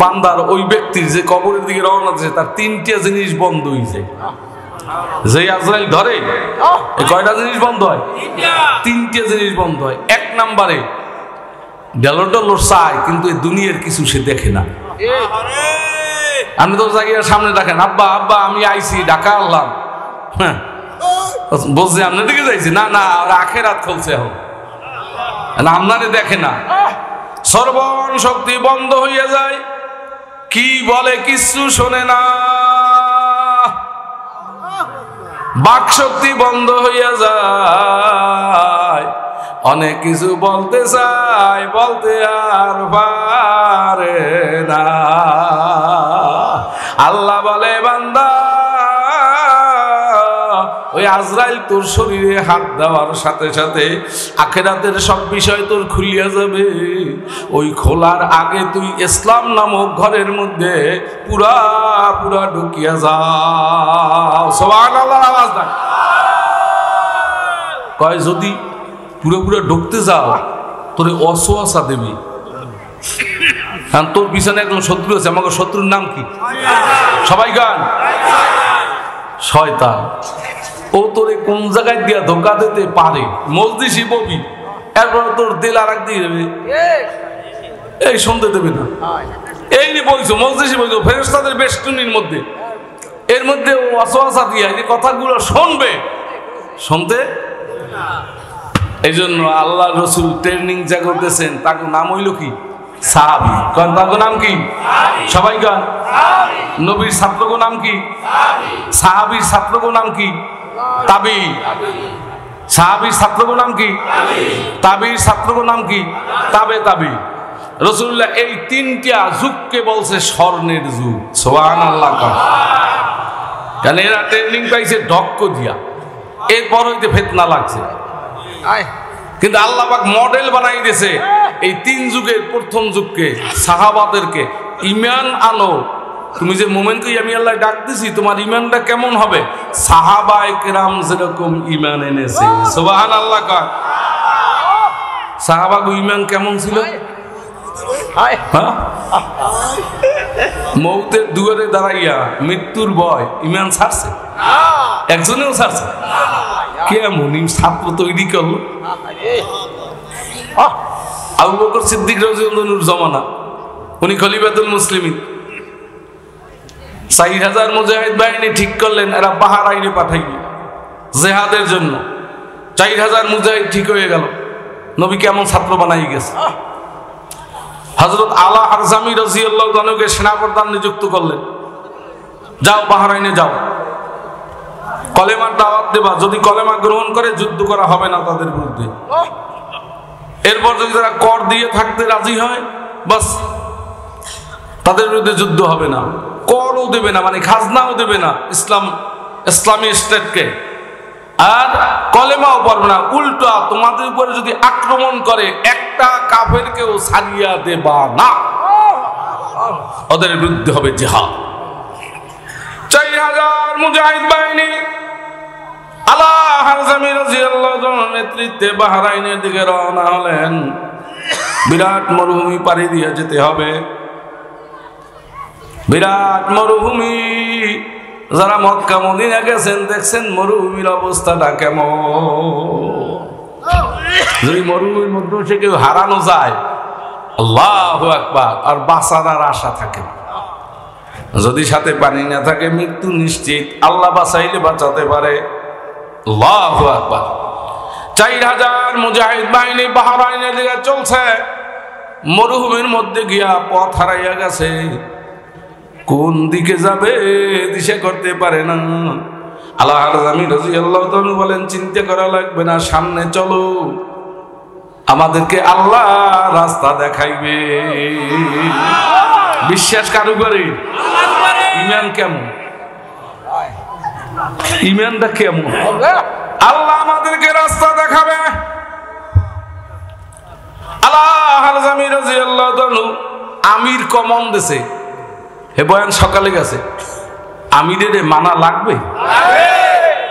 Speaker 1: বান্দার ওই ব্যক্তির যে কবরের দিকে রওনা দিয়েছে তার 3টে জিনিস বন্ধ হয়ে যায়। যে আজরাইল ধরে কয়টা জিনিস বন্ধ হয়? 3টে জিনিস বন্ধ হয়। 1 নম্বরে ডেলোডলোর চায় কিন্তু এই দুনিয়ার কিছু সে দেখে না। আমি তো জায়গায় সামনে দেখেন, আব্বা আব্বা আমি আইছি ঢাকা আনলাম, হ্যাঁ বলছে আপনার দিকে যাইছি, না না ওরা আখেরাত খুলছে, এখন আপনারে দেখে না। সর্বণ শক্তি বন্ধ হইয়া যায়, কি বলে কিছু শোনে না। বাক শক্তি বন্ধ হইয়া যায়, অনেক কিছু বলতে চায় বলতে আর পারে না। আল্লাহ বলে বান্দা ওই আজরাইল তোর শরীরে হাত দেওয়ার সাথে সাথে আখিরাতের সব বিষয় তোর খুলিয়া যাবে। ওই খোলার আগে তুই ইসলাম নামক ঘরের মধ্যে পুরা পুরা ঢুকিয়া যাও। সুবহানাল্লাহ আওয়াজ দাও। কয় যদি পুরো পুরো ঢুকতে যাও তোরে অসোয়াশা দেবে, কারণ তোর পিছনে একজন শত্রু আছে। আমাকে শত্রুর নাম কি? সবাই গান, শয়তান। ও তোরে কোন জায়গায় দিয়া ধোকা দিতে পারে, মজলিসি ববি, এরপর তোর দিল আর এক দিয়ে দেবে, এই শুনতে দেবে না। এই নিয়ে বলছো মজলিসি বলছো ফেরেশতাদের বেষ্টনীর মধ্যে, এর মধ্যে ও অসোয়াশা দিয়া এই কথাগুলো শুনবে, শুনতে। এই জন্য আল্লাহ রসুল ট্রেনিং যা করতেছেন তার নাম হইল কি? সাহাবী। কারণ তার নাম কি? সবাই গান। নবীর ছাত্রগো নাম কি? সাহাবীর ছাত্রগো নাম কি? তাবি। সাহাবীর ছাত্রগো নাম কি? তাবির ছাত্রগো নাম কি? তাবে তাবি। রাসূলুল্লাহ এই তিনটা যুগকে বলছে স্বর্ণের যুগ। সুবহানাল্লাহ। কারণ এরা ট্রেনিং পাইছে ডক্ক দিয়া, এরপর হইতে ফিতনা লাগছে। কিন্তু আল্লাহ পাক মডেল বানাই দিয়েছে এই তিন যুগের প্রথম যুগকে, সাহাবাদেরকে। ঈমান আনো, তুমি যে মোমেনকে আমি আল্লাহ ডাক দিছি, তোমার ঈমানটা কেমন হবে? সাহাবায়ে কেরাম যেরকম ঈমান এনেছে। সুবহানাল্লাহ। সাহাবাগো ঈমান কেমন ছিল? মৌতের দুয়ারে দাঁড়াইয়া মৃত্যুর ভয় ঈমান ছাড়ছে? একজনেও ছাড়ছে? কেমন ছাত্র তৈরি করলো? আবু বকর সিদ্দিক রাদিয়াল্লাহু আনহুর জমানা, উনি খলিফাতুল মুসলিমিন। 4000 মুজাহিদ বাহিনী ঠিক করলেন, এরা বাহরাইনে পাঠাইবে জিহাদের জন্য। 4000 মুজাহিদ ঠিক হয়ে গেল। নবী কেমন ছাত্র বানাই গেছে। হযরত আলা হারজামি রাদিয়াল্লাহু আনহুকে সেনাপ্রধান নিযুক্ত করলেন, যাও বাহরাইনে যাও, কলেমার দাওয়াত দেবা, যদি কলেমা গ্রহণ করে যুদ্ধ করা হবে না তাদের বিরুদ্ধে। এরপর যদি তারা কর দিয়ে থাকতে রাজি হয়, বাস তাদের বিরুদ্ধে যুদ্ধ হবে না। করও দেবে না, মানে খাজনাও দেবে না ইসলামী স্টেটকে, আর কলেমাও পড়বে না। উল্টা তোমাদের উপরে যদি আক্রমণ করে একটা কাফেরকেও ছাড়িয়া দেবা না, ওদের বিরুদ্ধে হবে জিহাদ। 4000 মুজাহিদ বাহিনী আলা হারজামি রাদিয়াল্লাহু আনহুর নেতৃত্বে বাহরাইনের দিকে রওনা হলেন। বিরাট মরুভূমি পাড়ি দিয়ে যেতে হবে, বিরাট মরুভূমি। যারা মক্কা মদিনা গেছেন দেখছেন মরুভূমির অবস্থাটা কেমন। যদি মরুভূমির মধ্যে কেউ হারানো যায়, আল্লাহু আকবার, আর বাঁচার আর আশা থাকে না। যদি সাথে পানি না থাকে মৃত্যু নিশ্চিত। আল্লাহ বাঁচাইলে বাঁচাতে পারে। আল্লাহু আকবার। 4000 মুজাহিদ বাহিনী বাহরাইনের দিকে চলছে। মরুভূমির মধ্যে গিয়া পথ হারাইয়া গেছে, কোন দিকে যাবে দিশা করতে পারে না। আলা হারজামি রাদিয়াল্লাহু আনহু বলেন, চিন্তা করা লাগবে না, সামনে চলো, আমাদেরকে আল্লাহ রাস্তা দেখাইবে। বিশ্বাস কারু করে? ঈমান কেমন? ঈমানটা কেমন? আল্লাহ আমাদেরকে রাস্তা দেখাবে। আলা হারজামি রাদিয়াল্লাহু আনহু আমির কমন দেশে, হে বয়ান সকালে গেছে, আমিরের মানা লাগবে?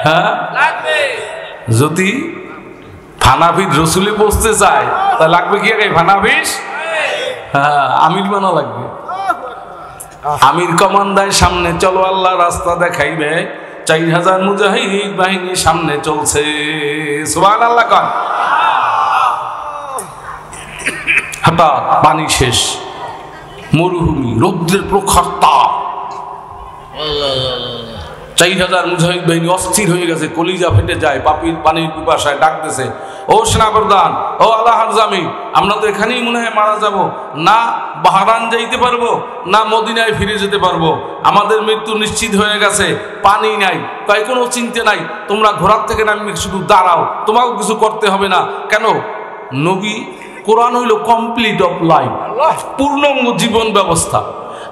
Speaker 1: হ্যাঁ লাগবে। যদি ফানাফিদ রসুলে বসতে চায় তা লাগবে কি আগে ফানাফিস? হ্যাঁ, আমির মানা লাগবে। আমির কমান্ডার সামনে চলো, আল্লাহ রাস্তা দেখাইবে। 4000 মুজাহিদ বাহিনী সামনে চলছে। সুবহানাল্লাহ। কয় হঠাৎ পানি শেষ, মরুভূমি, রৌদ্রের প্রখর তাপ। 4000 মুজাহিদ বাহিনী অস্থির হয়ে গেছে, কলিজা ফেটে যায়, পানির পিপাসায় ডাকতেছে, ও সেনাপ্রধান, ও আলা হারজামি, আমরা তো এখানেই মনে হয় মারা যাব, না বাহরাইন যাইতে পারবো, না মদিনায় ফিরে যেতে পারবো, আমাদের মৃত্যু নিশ্চিত হয়ে গেছে, পানি নাই। তাই কোনো চিন্তা নাই, তোমরা ঘোড়ার থেকে নামে শুধু দাঁড়াও, তোমাকেও কিছু করতে হবে না। কেন? নবী কোরআন হইল কমপ্লিট অফ লাইফ, পূর্ণাঙ্গ জীবন ব্যবস্থা।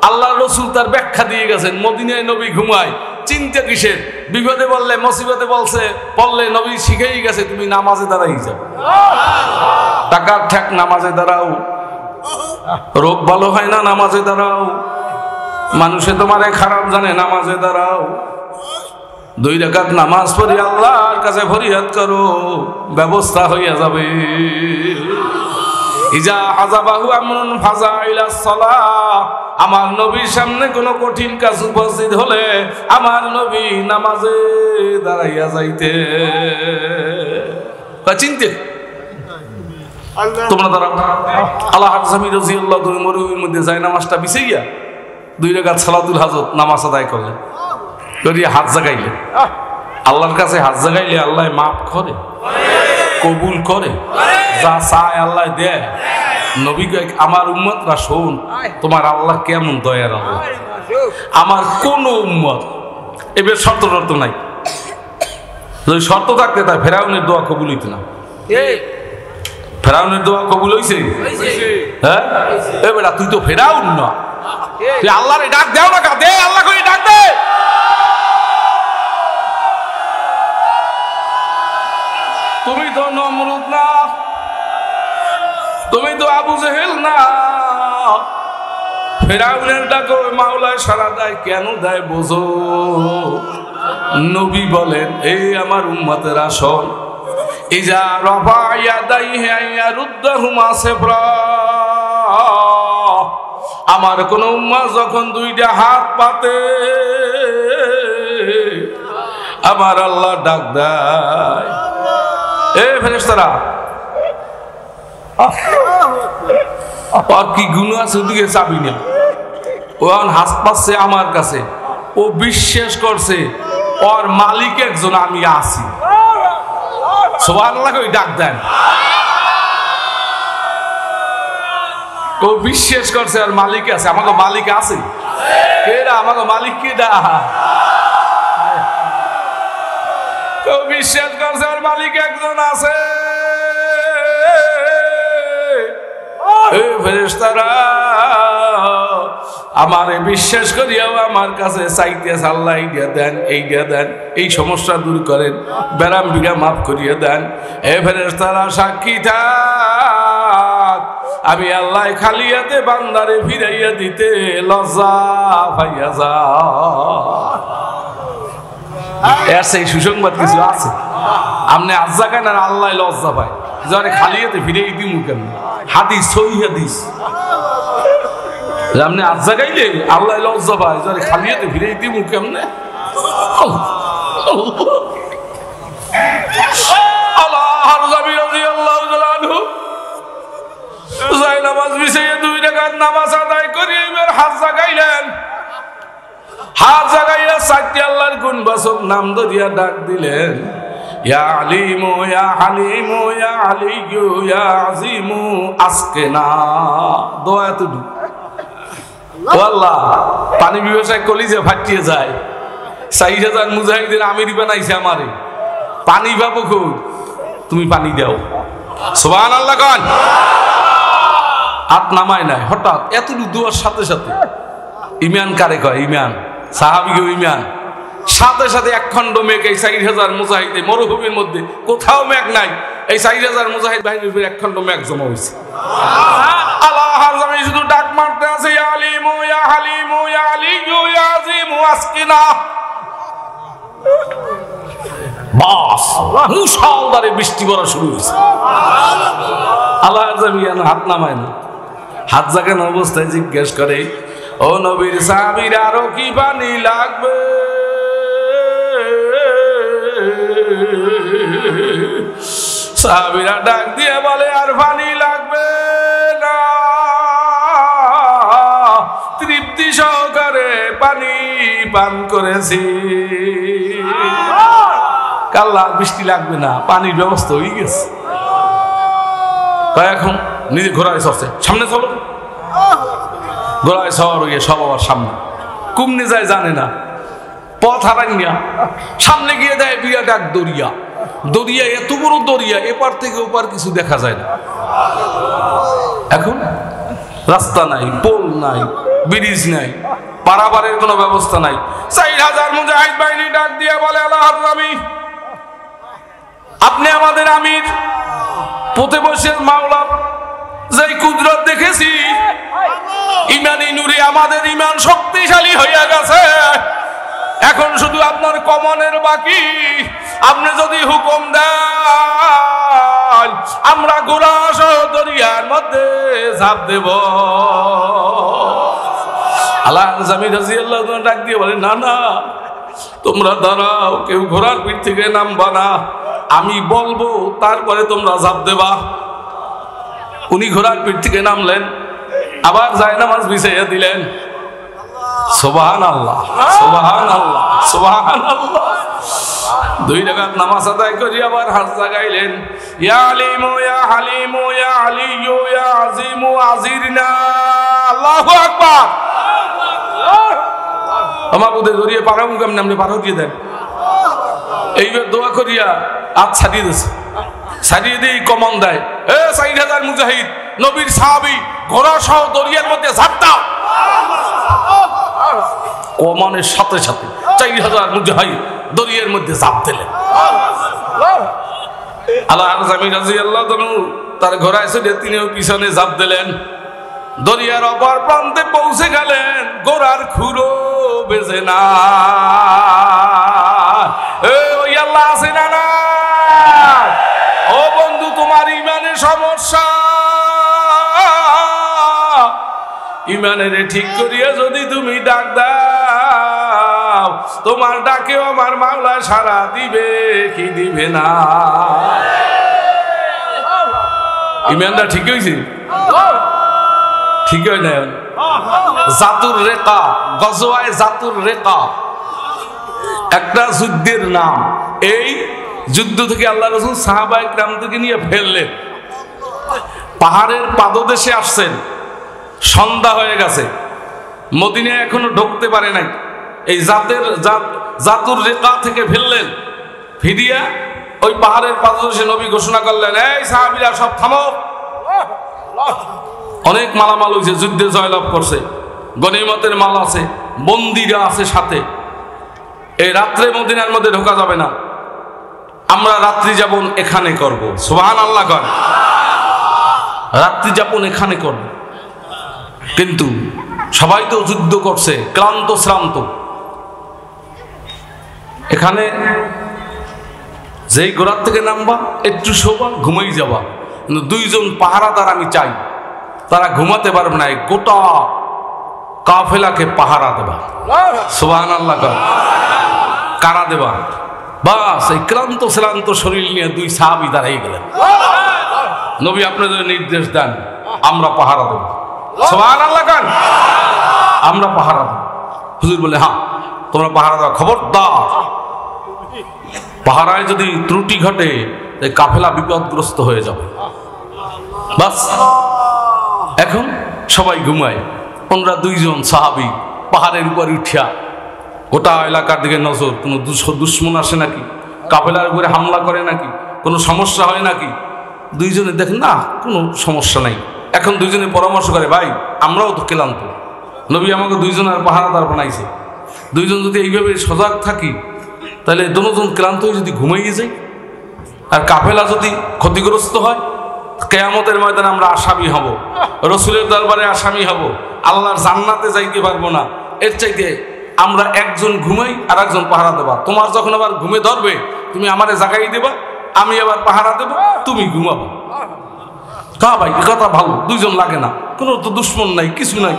Speaker 1: আল্লাহ রসুল তার ব্যাখ্যা দিয়ে গেছেন। মদিনায় নবী ঘুমায়, চিন্তা কিসের? বিপদে বললে, মুসিবতে পড়লে নবী শিখেই গেছে, তুমি নামাজে দাঁড়াই যাও, টাকার ঠেক নামাজে দাঁড়াও, রোগ ভালো হয় না নামাজে দাঁড়াও, মানুষে তোমারে খারাপ জানে নামাজে দাঁড়াও, 2 রাকাত নামাজ পড়ি আল্লাহর কাছে ফরিয়াদ করো, ব্যবস্থা হইয়া যাবে। ইজা হাযাবাহু আমরুন ফাজা ইলা সালাহ, আমার নবীর সামনে কোনো কঠিন কাজ উপস্থিত হলে আমার নবী নামাজে দাঁড়াইয়া যাইতে। চিন্তে তোমরা দাঁড়াও। আলা হারজামি রাদিয়াল্লাহু আনহু মরুভূমির মধ্যে যায় নামাজটা বিছাইয়া 2 রাকাত সালাতুল হাজত নামাজ আদায় করলেন। করিয়া হাত জাগাইলে, আল্লাহর কাছে হাত জাগাইলে আল্লাহ মাফ করে, কবুল করে, যা চায় আল্লাহ দেয়। নবী কয়, আমার উম্মতরা শোন, তোমার আল্লাহ কেমন দয়ার আল্লাহ। আমার কোন উম্মত এবার শর্ত নাই, যদি শর্ত থাকতে তাই ফেরাউনের দোয়া কবুল হইত না। ফেরাউনের দোয়া কবুল হইছে? হ্যাঁ, এ বেটা তুই তো ফেরাউন না, তুই আল্লাহরে ডাক দেও না, দে আল্লাহ করে ডাক দে। তুমি তো নমরুদ না, তুমি তো আবু জেহেল না। ফেরাউনের ডাকো মাওলায় সারা দেয়, কেন দেয় বোঝো। নবী বলেন, এই আমার উম্মতেরা শোন, ইজা রাফা ইয়াদাইহি আইয়ারুদ্দাহুমা সিফরা, আমার কোন উম্মত যখন দুইটা হাত পাতে আমার আল্লাহ ডাক দেয়, এ ফেরেশতারা আর কি গুণ আছে ওদিকে চাবি না, ও হাত পাচ্ছে আমার কাছে, ও বিশ্বাস করছে ওর মালিক একজন আমি আছি। সুবহানাল্লাহ কই ডাক দেন। ও বিশ্বাস করছে আর মালিক আছে, আমাকে মালিক আছে। কেডা আমাকে মালিক? কেডা? ও বিশ্বাস করছে আর মালিক একজন আছে। এই ফেরেশতারা আমারে বিশ্বাস করিয়াও আমার কাছে চাইতে, আল্লাহ এইটা দেন, এইটা দেন, এই সমস্যা দূর করেন, ব্যারাম বিঘা মাফ করিয়ে দেন। এ ফেরেশতারা সাক্ষী থাক, আমি আল্লাহ খালি হাতে বান্দারে ফিরাইয়া দিতে লজ্জা পাইয়া যা। এর সেই সুসংবাদ কিছু আছে? আপনি আজ্জা কেন আর আল্লাহ লজ্জা পায়, যারে খালি হাতে ফিরাই দিমু কেমন? হাদিস, সহিহ হাদিস। আপনি আজ্জা গাইলে আল্লাহ লজ্জা পায়, যারে খালি হাতে ফিরাই দিমু কেমনে? আল্লাহর নবী রাদিয়াল্লাহু তাআলা আনহু নামাজ বিছাইয়া 2 রাকাত নামাজ আদায় করিয়া এবার হাত জাগাইলেন। হাত জাগাইয়া সাইতে আল্লাহর গুণবাচক নাম ধরিয়া ডাক দিলেন, ইয়া আলিমু ইয়া হালিমু ইয়া আলিয়্যু ইয়া আযীমু আসকিনা। দোয়া তো ও আল্লাহ, পানি ব্যবসায় কলিজা ফাটিয়ে যায়। 4000 মুজাহিদের আমির বানাইছে আমারে, পানি পাবো খুব, তুমি পানি দাও। সুবহানাল্লাহ কোন। হাত নামায় নাই, হঠাৎ এতটুকু দোয়ার সাথে সাথে ইমান কারে কয়? ইমান, সাহাবীকে ইমান। সাথে সাথে একখণ্ড মেঘ এই 4000 মুজাহিদে, মরুভূমির মধ্যে কোথাও মেঘ নাই, এই 4000 মুজাহিদ বাহিনীর উপর একখণ্ড মেঘ জমা হয়েছে। আল্লাহর জমিন শুধু ডাক মারতে আছে, ইয়া আলিমু ইয়া হালিমু ইয়া আলিয়্যু ইয়া আযীমু আসকিনা। বাস মুষলধারে বৃষ্টি পড়া শুরু হয়েছে। আল্লাহর জমিন হাত নামায় না, হাত জাগানো অবস্থায় জিজ্ঞেস করে, ও নবীর সাহাবীরা আরো কি পানি লাগবে? সাহাবীরা ডাক দিয়ে বলে, আর পানি লাগবে না, তৃপ্তি সহকারে পানি পান করেছি। কাল্লা বৃষ্টি লাগবে না, পানির ব্যবস্থা হয়ে গেছে। তাই এখন নিজে ঘোড়ায় চড়ছে, সামনে চলো। ঘোড়ায় সওয়ার হয়ে সব আবার সামনে, কুমনে যায় জানে না, পথ হারাইয়া সামনে গিয়ে দেয় বিরাট এক দরিয়া। দরিয়া এত বড় দরিয়া, এপার থেকে ওপার কিছু দেখা যায় না। এখন রাস্তা নাই, পোল নাই, ব্রিজ নাই, পারাবারের কোনো ব্যবস্থা নাই। 4000 মুজাহিদ বাহিনী ডাক দিয়ে বলে, আল্লাহর নবী, আপনি আমাদের আমির, প্রতিবর্ষের মাওলা, যেই কুদরত দেখেছি, ইমানি নূরে আমাদের ইমান শক্তিশালী হইয়া গেছে। এখন শুধু আপনার কমনের বাকি, আপনি যদি হুকুম দেন আমরা ঘোড়া সহ দরিয়ার মধ্যে ঝাঁপ দেব। আল্লাহ জামি রাদিয়াল্লাহু তাআলা ডাক দিয়ে বলে, না না, তোমরা দাঁড়াও, কেউ ঘোড়ার পিঠ থেকে নামবা না, আমি বলবো তারপরে তোমরা ঝাঁপ দেবা। উনি ঘোড়ার পিঠ থেকে নামলেন, আবার জায়নামাজ বিছাইয়া দিলেন। সুবহানাল্লাহ, সুবহানাল্লাহ, সুবহানাল্লাহ। 2 রাকাত নামাজ আদায় করে আবার হাত জাগাইলেন, ইয়া আলিমু ইয়া হালিমু ইয়া আলিয়্যু ইয়া আযীমু আজিরনা। আল্লাহু আকবার। আমার বুদে ধরিয়ে পারামু কেমনে, আপনি পার হইয়ে দেন। এইবার দোয়া করিয়া হাত ছাড়িয়ে দিয়েছে। সারিয়ে দিয়ে কমন দেয়, এ 4000 মুজাহিদ নবীর সাহাবী ঘোড়া সহ দরিয়ার মধ্যে ঝাঁপ দাও। কমনের সাথে সাথে 4000 মুজাহিদ দরিয়ার মধ্যে ঝাঁপ দিলেন। আল্লাহ আরজামি রাদিয়াল্লাহু তাআলা তার ঘোড়ায় চড়ে তিনিও পিছনে ঝাঁপ দিলেন। দরিয়ার অপর প্রান্তে পৌঁছে গেলেন, ঘোড়ার খুরো বেজে না। ওই আল্লাহ আছে না না? ও বন্ধু, তোমার ইমানের সমস্যা, ইমানের ঠিক করিয়া যদি তুমি ডাক দাও, তোমার ডাকেও আমার মাওলা সাড়া দিবে কি দিবে না? ইমানটা ঠিক হয়েছে? ঠিক হয় না? জাতুর রেকা, গজওয়ায়ে জাতুর রেকা একটা যুদ্ধের নাম। এই যুদ্ধ থেকে আল্লাহ রাসূল সাহাবায়ে কিরামদেরকে নিয়ে ফেললেন। পাহাড়ের পাদদেশে আসছেন, সন্ধ্যা হয়ে গেছে, মদিনায় এখনো ঢুকতে পারে নাই। এই জাতুর রেকা থেকে ফেললেন, ফিরিয়া ওই পাহাড়ের পাদদেশে নবী ঘোষণা করলেন, এই সাহাবীরা সব থামো। অনেক মালামাল হয়েছে, যুদ্ধে জয়লাভ করছে, গনিমতের মাল আছে, বন্দীরা আছে সাথে। এই রাত্রে মদিনার মধ্যে ঢোকা যাবে না, আমরা রাত্রি যাপন এখানে করব। সুবহানাল্লাহ কর, রাত্রি যাপন এখানে করব। কিন্তু সবাই তো যুদ্ধ করছে, ক্লান্ত শ্রান্ত। এখানে যেই ঘোড়ার থেকে নামবা, একটু শোবা, ঘুমাই যাবা, কিন্তু 2 জন পাহারাদার আমি চাই, তারা ঘুমাতে পারবে না, গোটা কাফেলাকে পাহারা দেবা। সুবহানাল্লাহ কর, কারা দেবা? বাস এই ক্লান্ত শ্রান্ত শরীর নিয়ে 2 সাহাবী দাঁড়িয়ে গেলেন। নবী আপনাদের নির্দেশ দেন, আমরা পাহারা দেব। সুবহানাল্লাহ কর, আমরা পাহারা দেব। হুজুর বলে, হ্যাঁ তোমরা পাহারা দাও, খবরদার পাহারায় যদি ত্রুটি ঘটে কাফেলা বিপদগ্রস্ত হয়ে যাবে। বাস এখন সবাই ঘুমায়। ওনারা 2 জন সাহাবী পাহাড়ের উপর উঠিয়া গোটা এলাকার দিকে নজর, কোনো দুশ্মন আসে নাকি, কাফেলার উপরে হামলা করে নাকি, কোনো সমস্যা হয় নাকি। 2 জনে দেখেন না কোনো সমস্যা নাই। এখন 2 জনে পরামর্শ করে, ভাই আমরাও তো ক্লান্ত, নবী আমাকে 2 জনের পাহারাদার বানাইছে, 2 জন যদি এইভাবে সজাগ থাকি তাহলে দুজন ক্লান্ত হয়ে যদি ঘুমাইয়ে যাই আর কাফেলা যদি ক্ষতিগ্রস্ত হয়, কিয়ামতের ময়দানে আমরা আসামি হব, রাসূলের দরবারে আসামি হব, আল্লাহর জান্নাতে যাইতে পারবো না। এর চাইতে আমরা একজন ঘুমাই আর একজন পাহারা দেবা। তোমার যখন আবার ঘুমে ধরবে তুমি আমারে জাগাই দেবা, আমি আবার পাহারা দেব, তুমি ঘুমাবো। কা ভাই কথা ভালো, 2 জন লাগে না, কোনো তো দুশ্মন নাই, কিছু নাই,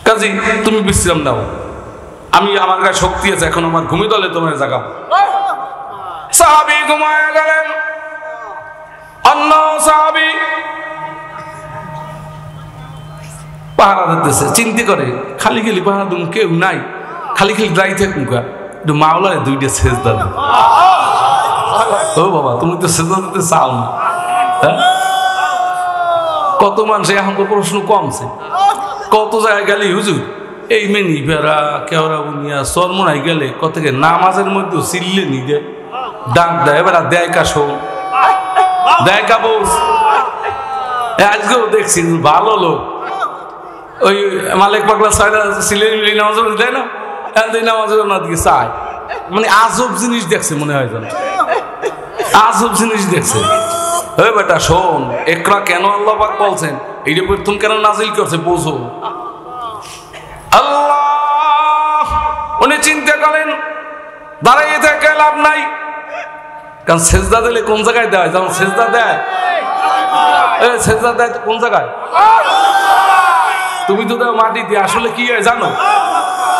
Speaker 1: কাজী তুমি বিশ্রাম দাও, আমি আমার গায়ে শক্তি আছে, এখন আমার ঘুমে দলে তোমার জাগাবো। সাহাবী ঘুমায় গেলেন। অন্য সাহাবী পাহারা দিতেছে, চিন্তা করে খালি খালি পাহারা দুম, কেউ নাই, খালি খালি দাঁড়িয়ে থাকুক, একটু মাওলায় 2টা সেজদা দাও। ও বাবা, তুমি তো সেজদা দিতে চাও না। কত মানুষ এখন তো প্রশ্ন কমছে, কত জায়গায় গেলে হুজুর এই মেনি বেড়া কেওড়া বুনিয়া চরমনাই গেলে কত নামাজের মধ্যে চিল্লে নি দে, ডাক দেয়, এবার দেয় কা শোন, দেয় কা বস। আজকেও দেখছি ভালো লোক, ওই মালিক পাগলা সিলে নামাজ দেয় না, নামাজের ওনার দিকে চায়, মানে আজব জিনিস দেখছে মনে হয়, যেন আজব জিনিস দেখছে। হে বেটা শোন, একরা কেন আল্লাহ পাক বলছেন, এইটা প্রথম কেন নাজিল করছে বোঝো। আল্লাহ উনি চিন্তা করেন দাঁড়িয়ে থেকে লাভ নাই, কারণ সেজদা দিলে কোন জায়গায় দেয়, যেমন সেজদা দেয়, সেজদা দেয় কোন জায়গায়? তুমি তো দেও মাটিতে। আসলে কি হয় জানো?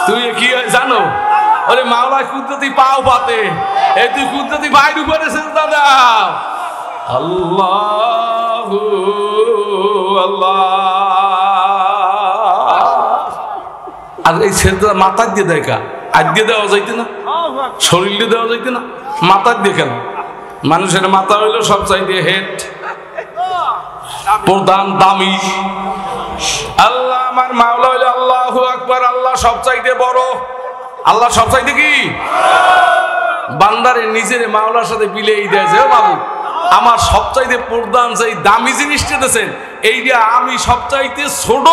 Speaker 1: তুমি কি হয় জানো? আরে মাওলা কুদরতি পাও পাতে, এই তুই কুদরতি বাইর উপরে সেজদা দাও। আল্লাহু আল্লাহ। আর এই সেজদা মাথা দিয়ে দেয় কা? আর দিয়ে দেওয়া যাইতে না, শরীর দিয়ে দেওয়া যাইতে না, মাথা দিয়ে কেন? মানুষের মাথা হইলো সব চাইতে হেড, প্রধান দামি। আল্লাহ আমার মাওলা হইলো আল্লাহু আকবার, আল্লাহ সব চাইতে বড়, আল্লাহ সব চাইতে কি? বান্দারে নিজের মাওলার সাথে বিলেই দেয় যে, ও বাবু আমার সবচাইতে প্রধান যে দামি জিনিসটা দিয়েছেন, এইটা আমি সবচাইতে ছোট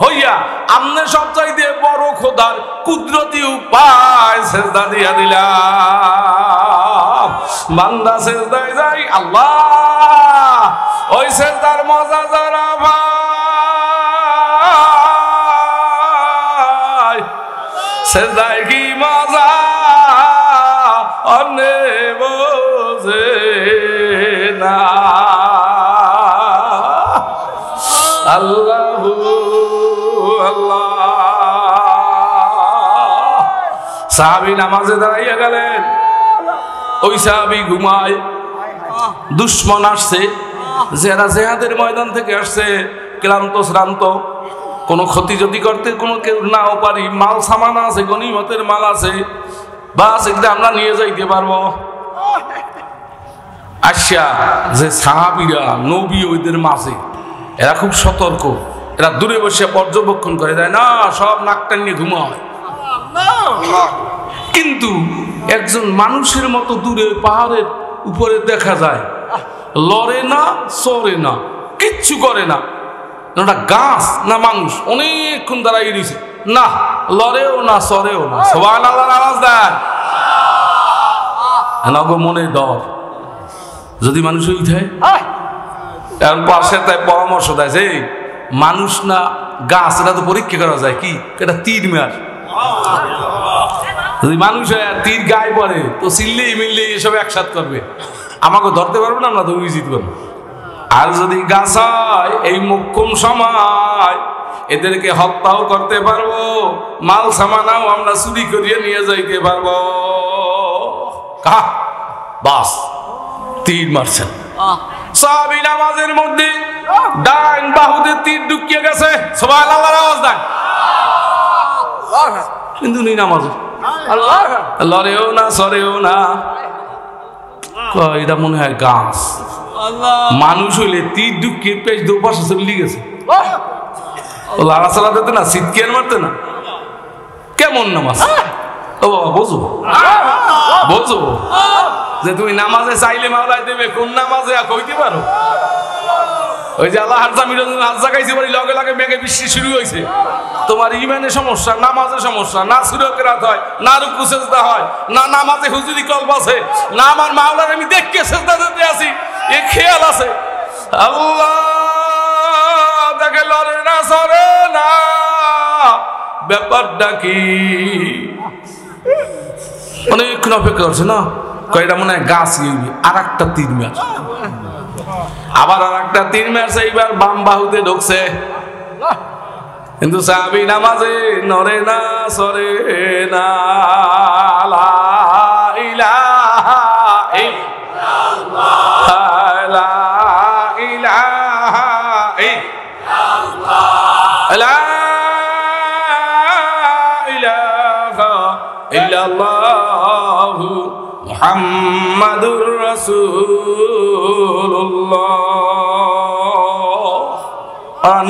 Speaker 1: হইয়া আপনি সবচাইতে বড় খোদার কুদরতি উপায় সেজদা দিয়া দিলাম। বান্দা সেজদায় যাই, আল্লাহ ওই সেজদার মজা যারা ভাই, সেজদায় কি মজা অনে বোঝে না। আল্লাহু আল্লাহ। সাহাবী নামাজে দাঁড়াইয়া গেলেন, ওই সাহাবী ঘুমায়, দুশ্মন আসছে, যারা জেহাদের ময়দান থেকে আসছে ক্লান্ত শ্রান্ত, কোনো ক্ষতি যদি করতে কোনো কেউ নাও পারি, মাল সামান আছে, গনিমতের মাল আছে, বাস এগুলো আমরা নিয়ে যাইতে পারবো। আচ্ছা, যে সাহাবীরা নবী ওইদের মাঝে, এরা খুব সতর্ক, এরা দূরে বসে পর্যবেক্ষণ করে দেয় না, সব নাকটান নিয়ে ঘুমায়। কিন্তু একজন মানুষের মতো দূরে পাহাড়ের উপরে দেখা যায়, লড়ে না, সরে না, কিচ্ছু করে না। ওটা গাছ না মানুষ? অনেকক্ষণ দাঁড়াই রয়েছে, না লড়েও না, সরেও না। সুবহানাল্লাহর আওয়াজ দেন। মনে ডর, যদি মানুষ ওই থাকে এখন পাশে তাই পরামর্শ দেয় যে মানুষ না গাছ, এটা তো পরীক্ষা করা যায়, কি এটা তীর মার, যদি মানুষ হয় আর তীর গায়ে পড়ে তো চিল্লেই মিললেই এসব একসাথ করবে, আমাকে ধরতে পারবে না, আমরা তো উইজিত করবো। আর যদি গাছ হয়, এই মোক্ষম সময় এদেরকে হত্যাও করতে পারবো, মাল সামানাও আমরা চুরি করিয়ে নিয়ে যাইতে পারবো। বাস তীর মারছেন। সাহাবী নামাজের মধ্যে ডান বাহুতে তীর ঢুকিয়ে গেছে, সুবহানাল্লাহর আওয়াজ দেন। কিন্তু নি নামাজ লড়েও না, সরেও না, এটা মনে হয় গাছ। মানুষ হইলে তীর ঢুকিয়ে পেশ দুপাশে চলে গেছে, লাড়া চালা দিতে না, সিটকেন মারতে না, কেমন নামাজ? ও বাবা বোঝো, বোঝো যে তুমি নামাজে চাইলে মাওলাই দেবে, কোন নামাজে কইতে পারো? ওই যে আল্লাহ হাজ জাগাইছে বলি লগে লগে মেঘে বৃষ্টি শুরু হয়েছে। তোমার ইমানের সমস্যা, নামাজের সমস্যা, না সূরা কিরাত হয়, না রুকু সিজদা হয়, না নামাজে হুজুরি কলব আছে, না আমার মাওলার আমি দেখকে সিজদা দিতে আছি, এ খেয়াল আছে। আল্লাহ দেখে লড়ে না, সরে না, ব্যাপারটা কি? অনেকক্ষণ অপেক্ষা করছে না, কয়টা মনে হয় গাছ, আর একটা তীর মার, আবার আর একটা তীর মারছে, এইবার বাম বাহুতে ঢুকছে। কিন্তু সাহাবী নামাজে নড়ে না, সরে না। লা ইলাহা ইল্লাল্লাহ, লা ইলাহা ইল্লাল্লাহ, লা ইলাহা ইল্লাল্লাহ মুহাম্মাদুর রাসূলুল্লাহ।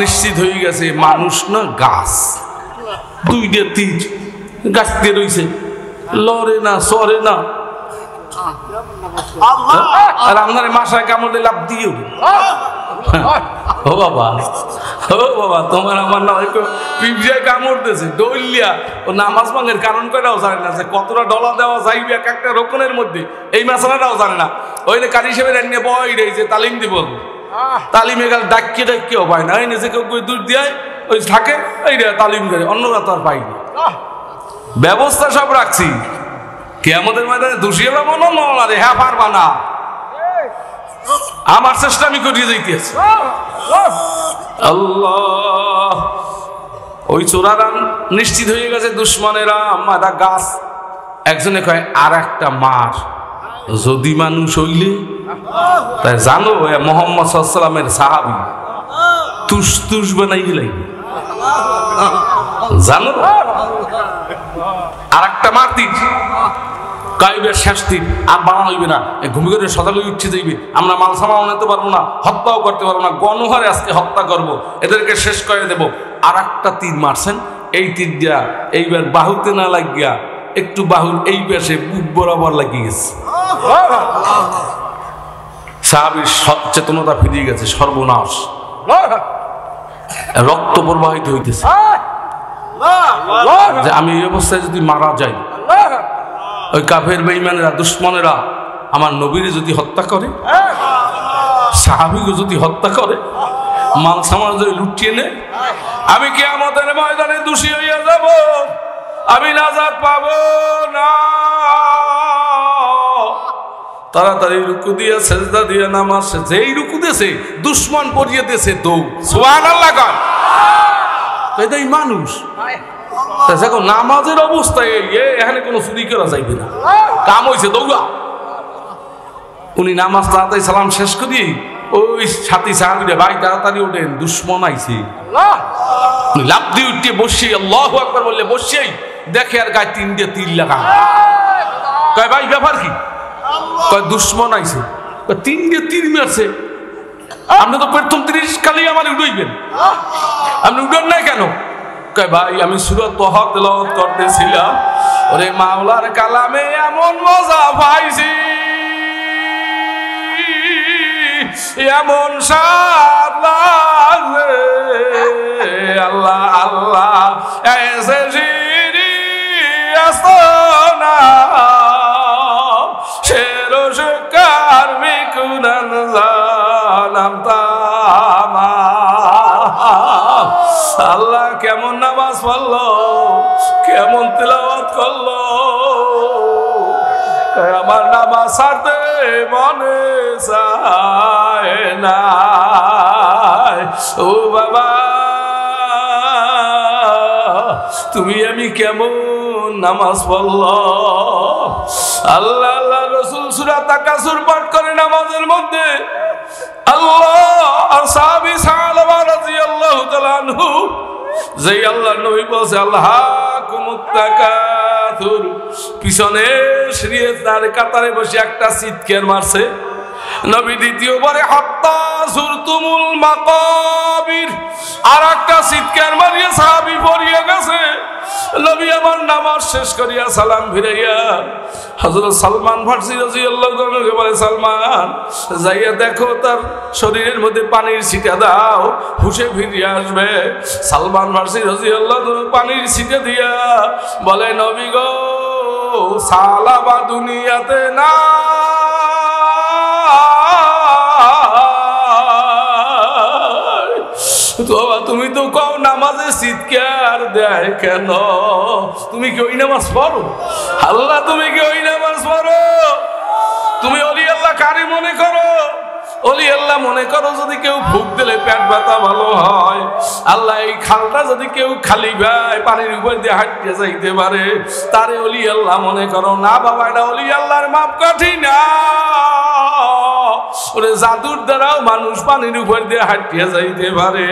Speaker 1: নিশ্চিত হয়ে গেছে মানুষ না গাছ, দুইটা তীর গাছ দিয়ে রয়েছে, লড়ে না, সরে না। আর আপনার মাসায় কামড় দিয়ে লাভ দিয়ে ও বাবা, ও বাবা, তোমার আমার না পিঁপড়ায় কামড় দিয়েছে ডলিয়া, ও নামাজ ভাঙের কারণ কয়টাও জানে না, যে কতটা ডলা দেওয়া যাইবে এক একটা রকমের মধ্যে, এই মশলাটাও জানে না। ওই যে কারি সাহেবের এনে বই রে যে তালিম দিব, তালিমে গেল ডাকিয়ে ডাকিয়েও পায় না, ওই নিজে কেউ দূর দিয়ে ওই থাকে, এই রে তালিম করে, অন্যরা তো আর পাইনি। ব্যবস্থা সব রাখছি, কিয়ামতের ময়দানে দোষী হবে মনে না রে, হ্যাঁ পারবা না, আমার চেষ্টা আমি করিয়ে যাইতেছি। আল্লাহ, ওই চোরারা নিশ্চিত হয়ে গেছে দুশ্মনেরা মারা গাছ। একজনে কয় আর একটা মার, যদি মানুষ হইলে, তাই জানো মোহাম্মদ সাল্লাল্লাহু আলাইহি ওয়াসাল্লামের সাহাবী তুস তুস বানাই গেলাই, জানো আর একটা মারতি কাইবের শাস্তি আর বানানো হইবে না, ঘুমি করে সদালে উঠছে যাইবে, আমরা মাল সামাও নিতে পারবো না, হত্যাও করতে পারবো না, গণহারে আজকে হত্যা করব, এদেরকে শেষ করে দেব। আর একটা তীর মারছেন, এই তীর দিয়া এইবার বাহুতে না লাগিয়া একটু বাহুর এই পাশে বুক বরাবর লাগিয়ে গেছে। সাহাবীর সচেতনতা ফিরে গেছে, সর্বনাশ, রক্ত প্রবাহিত হইতেছে যে আমি এই অবস্থায় যদি মারা যাই, ওই কাফের বেঈমানেরা দুশমনেরা আমার নবীরে যদি হত্যা করে, সাহাবীকে যদি হত্যা করে, মাল সামাল যদি লুটিয়ে নেয়, আমি কিয়ামতের ময়দানে দোষী হইয়া যাব, আমি নাজাত পাবো না। তাড়াতাড়ি রুকু দিয়া সেজদা দিয়া নামাজ, যেই রুকু দিয়েছে দুশ্মন পড়িয়ে দিয়েছে দৌড়। সুবহানাল্লাহ কর। এটাই মানুষ। দেখো নামাজের অবস্থায় এখানে কোনো চুরি করা যাইবে না, কাম হয়েছে দৌড়া। উনি নামাজ তাড়াতাড়ি সালাম শেষ করি ওই সাথী সাহাবীরা, ভাই তাড়াতাড়ি ওঠেন, দুশ্মন আইছে। উনি লাফ দিয়ে উঠে বসে আল্লাহু আকবার বললে বসেই দেখে আর গায়ে 3 দিয়ে তীর লাগা। কয় ভাই ব্যাপার কি? কয় দুশ্মন আইছে। 3 দিয়ে তীর মারছে, আপনি তো প্রথম 30 কালি আমার উড়াইবেন, আপনি উড়ান না কেন? কয় ভাই আমি সূরা তাহা তেলাওয়াত করতেছিলাম, ওরে মাওলার কালামে এমন মজা পাইছি, এমন স্বাদ লাগছে, আল্লাহ আল্লাহ এসে শিরি আসনা শেরো শুকার মিকুনান জানাম তামা। আল্লাহ কেমন নামাজ পড়লো, কেমন তিলাওয়াত করলো, আমার নামাজ ছাড়তে মনে চায় না। ও বাবা তুমি আমি কেমন নামাজ পড়লো। আল্লাহ আল্লাহ রাসূল সূরা তাকাসুর পাঠ করে নামাজের মধ্যে। আল্লাহ আর সাহাবী সাহাবা রাদিয়াল্লাহু তাআলা আনহু, যেই আল্লাহর নবী বলছে আল্লাহকুমুত তাকাসুর, পিছনে সিঁড়িয়ে তার কাতারে বসে একটা চিৎকার মারছে। নবী দ্বিতীয়বারে হাত্তা যুরতুমুল মাকাবির, আর একটা চিৎকার মারিয়া সাহাবী পড়িয়া গেছে। নবী আমার নামাজ শেষ করিয়া সালাম ফিরাইয়া হযরত সালমান ফারসি রাদিয়াল্লাহু আনহু বলে, সালমান যাইয়া দেখো তার শরীরের মধ্যে পানির ছিটা দাও, হুশে ফিরিয়ে আসবে। সালমান ফারসি রাদিয়াল্লাহু আনহু পানির ছিটা দিয়া বলে, নবী গো সালাবা দুনিয়াতে না, তুমি তো কও নামাজে চিৎকার দেয় কেন? তুমি কি ওই নামাজ পড়ো? আল্লাহ তুমি কি ওই নামাজ পড়ো? তুমি ওলি আল্লাহ কারি মনে করো? ওলি আল্লাহ মনে করো যদি কেউ ফুক দিলে পেট ব্যথা ভালো হয়, আল্লাহ এই খালটা যদি কেউ খালি ভাই পানির উপর দিয়ে হাঁটতে যাইতে পারে, তারে ওলি আল্লাহ মনে করো না? বাবা এটা ওলি আল্লাহর মাপকাঠি না। ওরে জাদুর দ্বারাও মানুষ পানির উপর দিয়ে হাঁটিয়ে যাইতে পারে,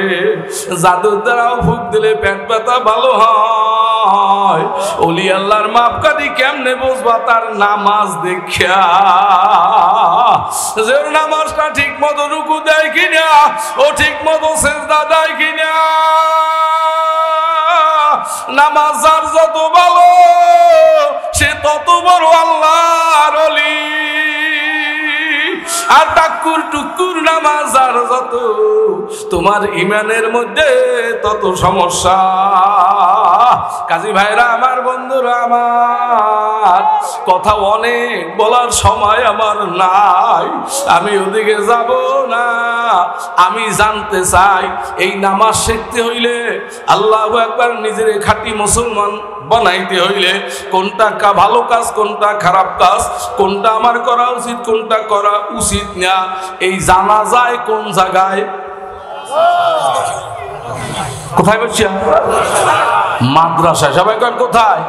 Speaker 1: জাদুর দ্বারাও ফুক দিলে পেট ব্যথা ভালো হয়। ওলি আল্লাহর মাপকাঠি কেমনে বুঝবা? তার নামাজ দেখিয়া, যে নামাজটা ঠিক মতো রুকু দেয় কিনা, ও ঠিক মতো সেজদা দেয় কিনা। নামাজ যার যত ভালো সে তত বড় আল্লাহর ওলি, আর টাকুর টুকুর নামাজ আর যত তোমার ইমানের মধ্যে তত সমস্যা। কাজী ভাইরা আমার, বন্ধুরা আমার, কথা অনেক বলার সময় আমার নাই, আমি ওদিকে যাব না। আমি জানতে চাই এই নামাজ শিখতে হইলে, আল্লাহু আকবার, নিজের খাঁটি মুসলমান বানাইতে হইলে কোনটা ভালো কাজ, কোনটা খারাপ কাজ, কোনটা আমার করা উচিত, কোনটা করা উচিত না, এই জানা যায় কোন জায়গায়? কোথায় বলছি? মাদ্রাসায়। সবাই কোথায়?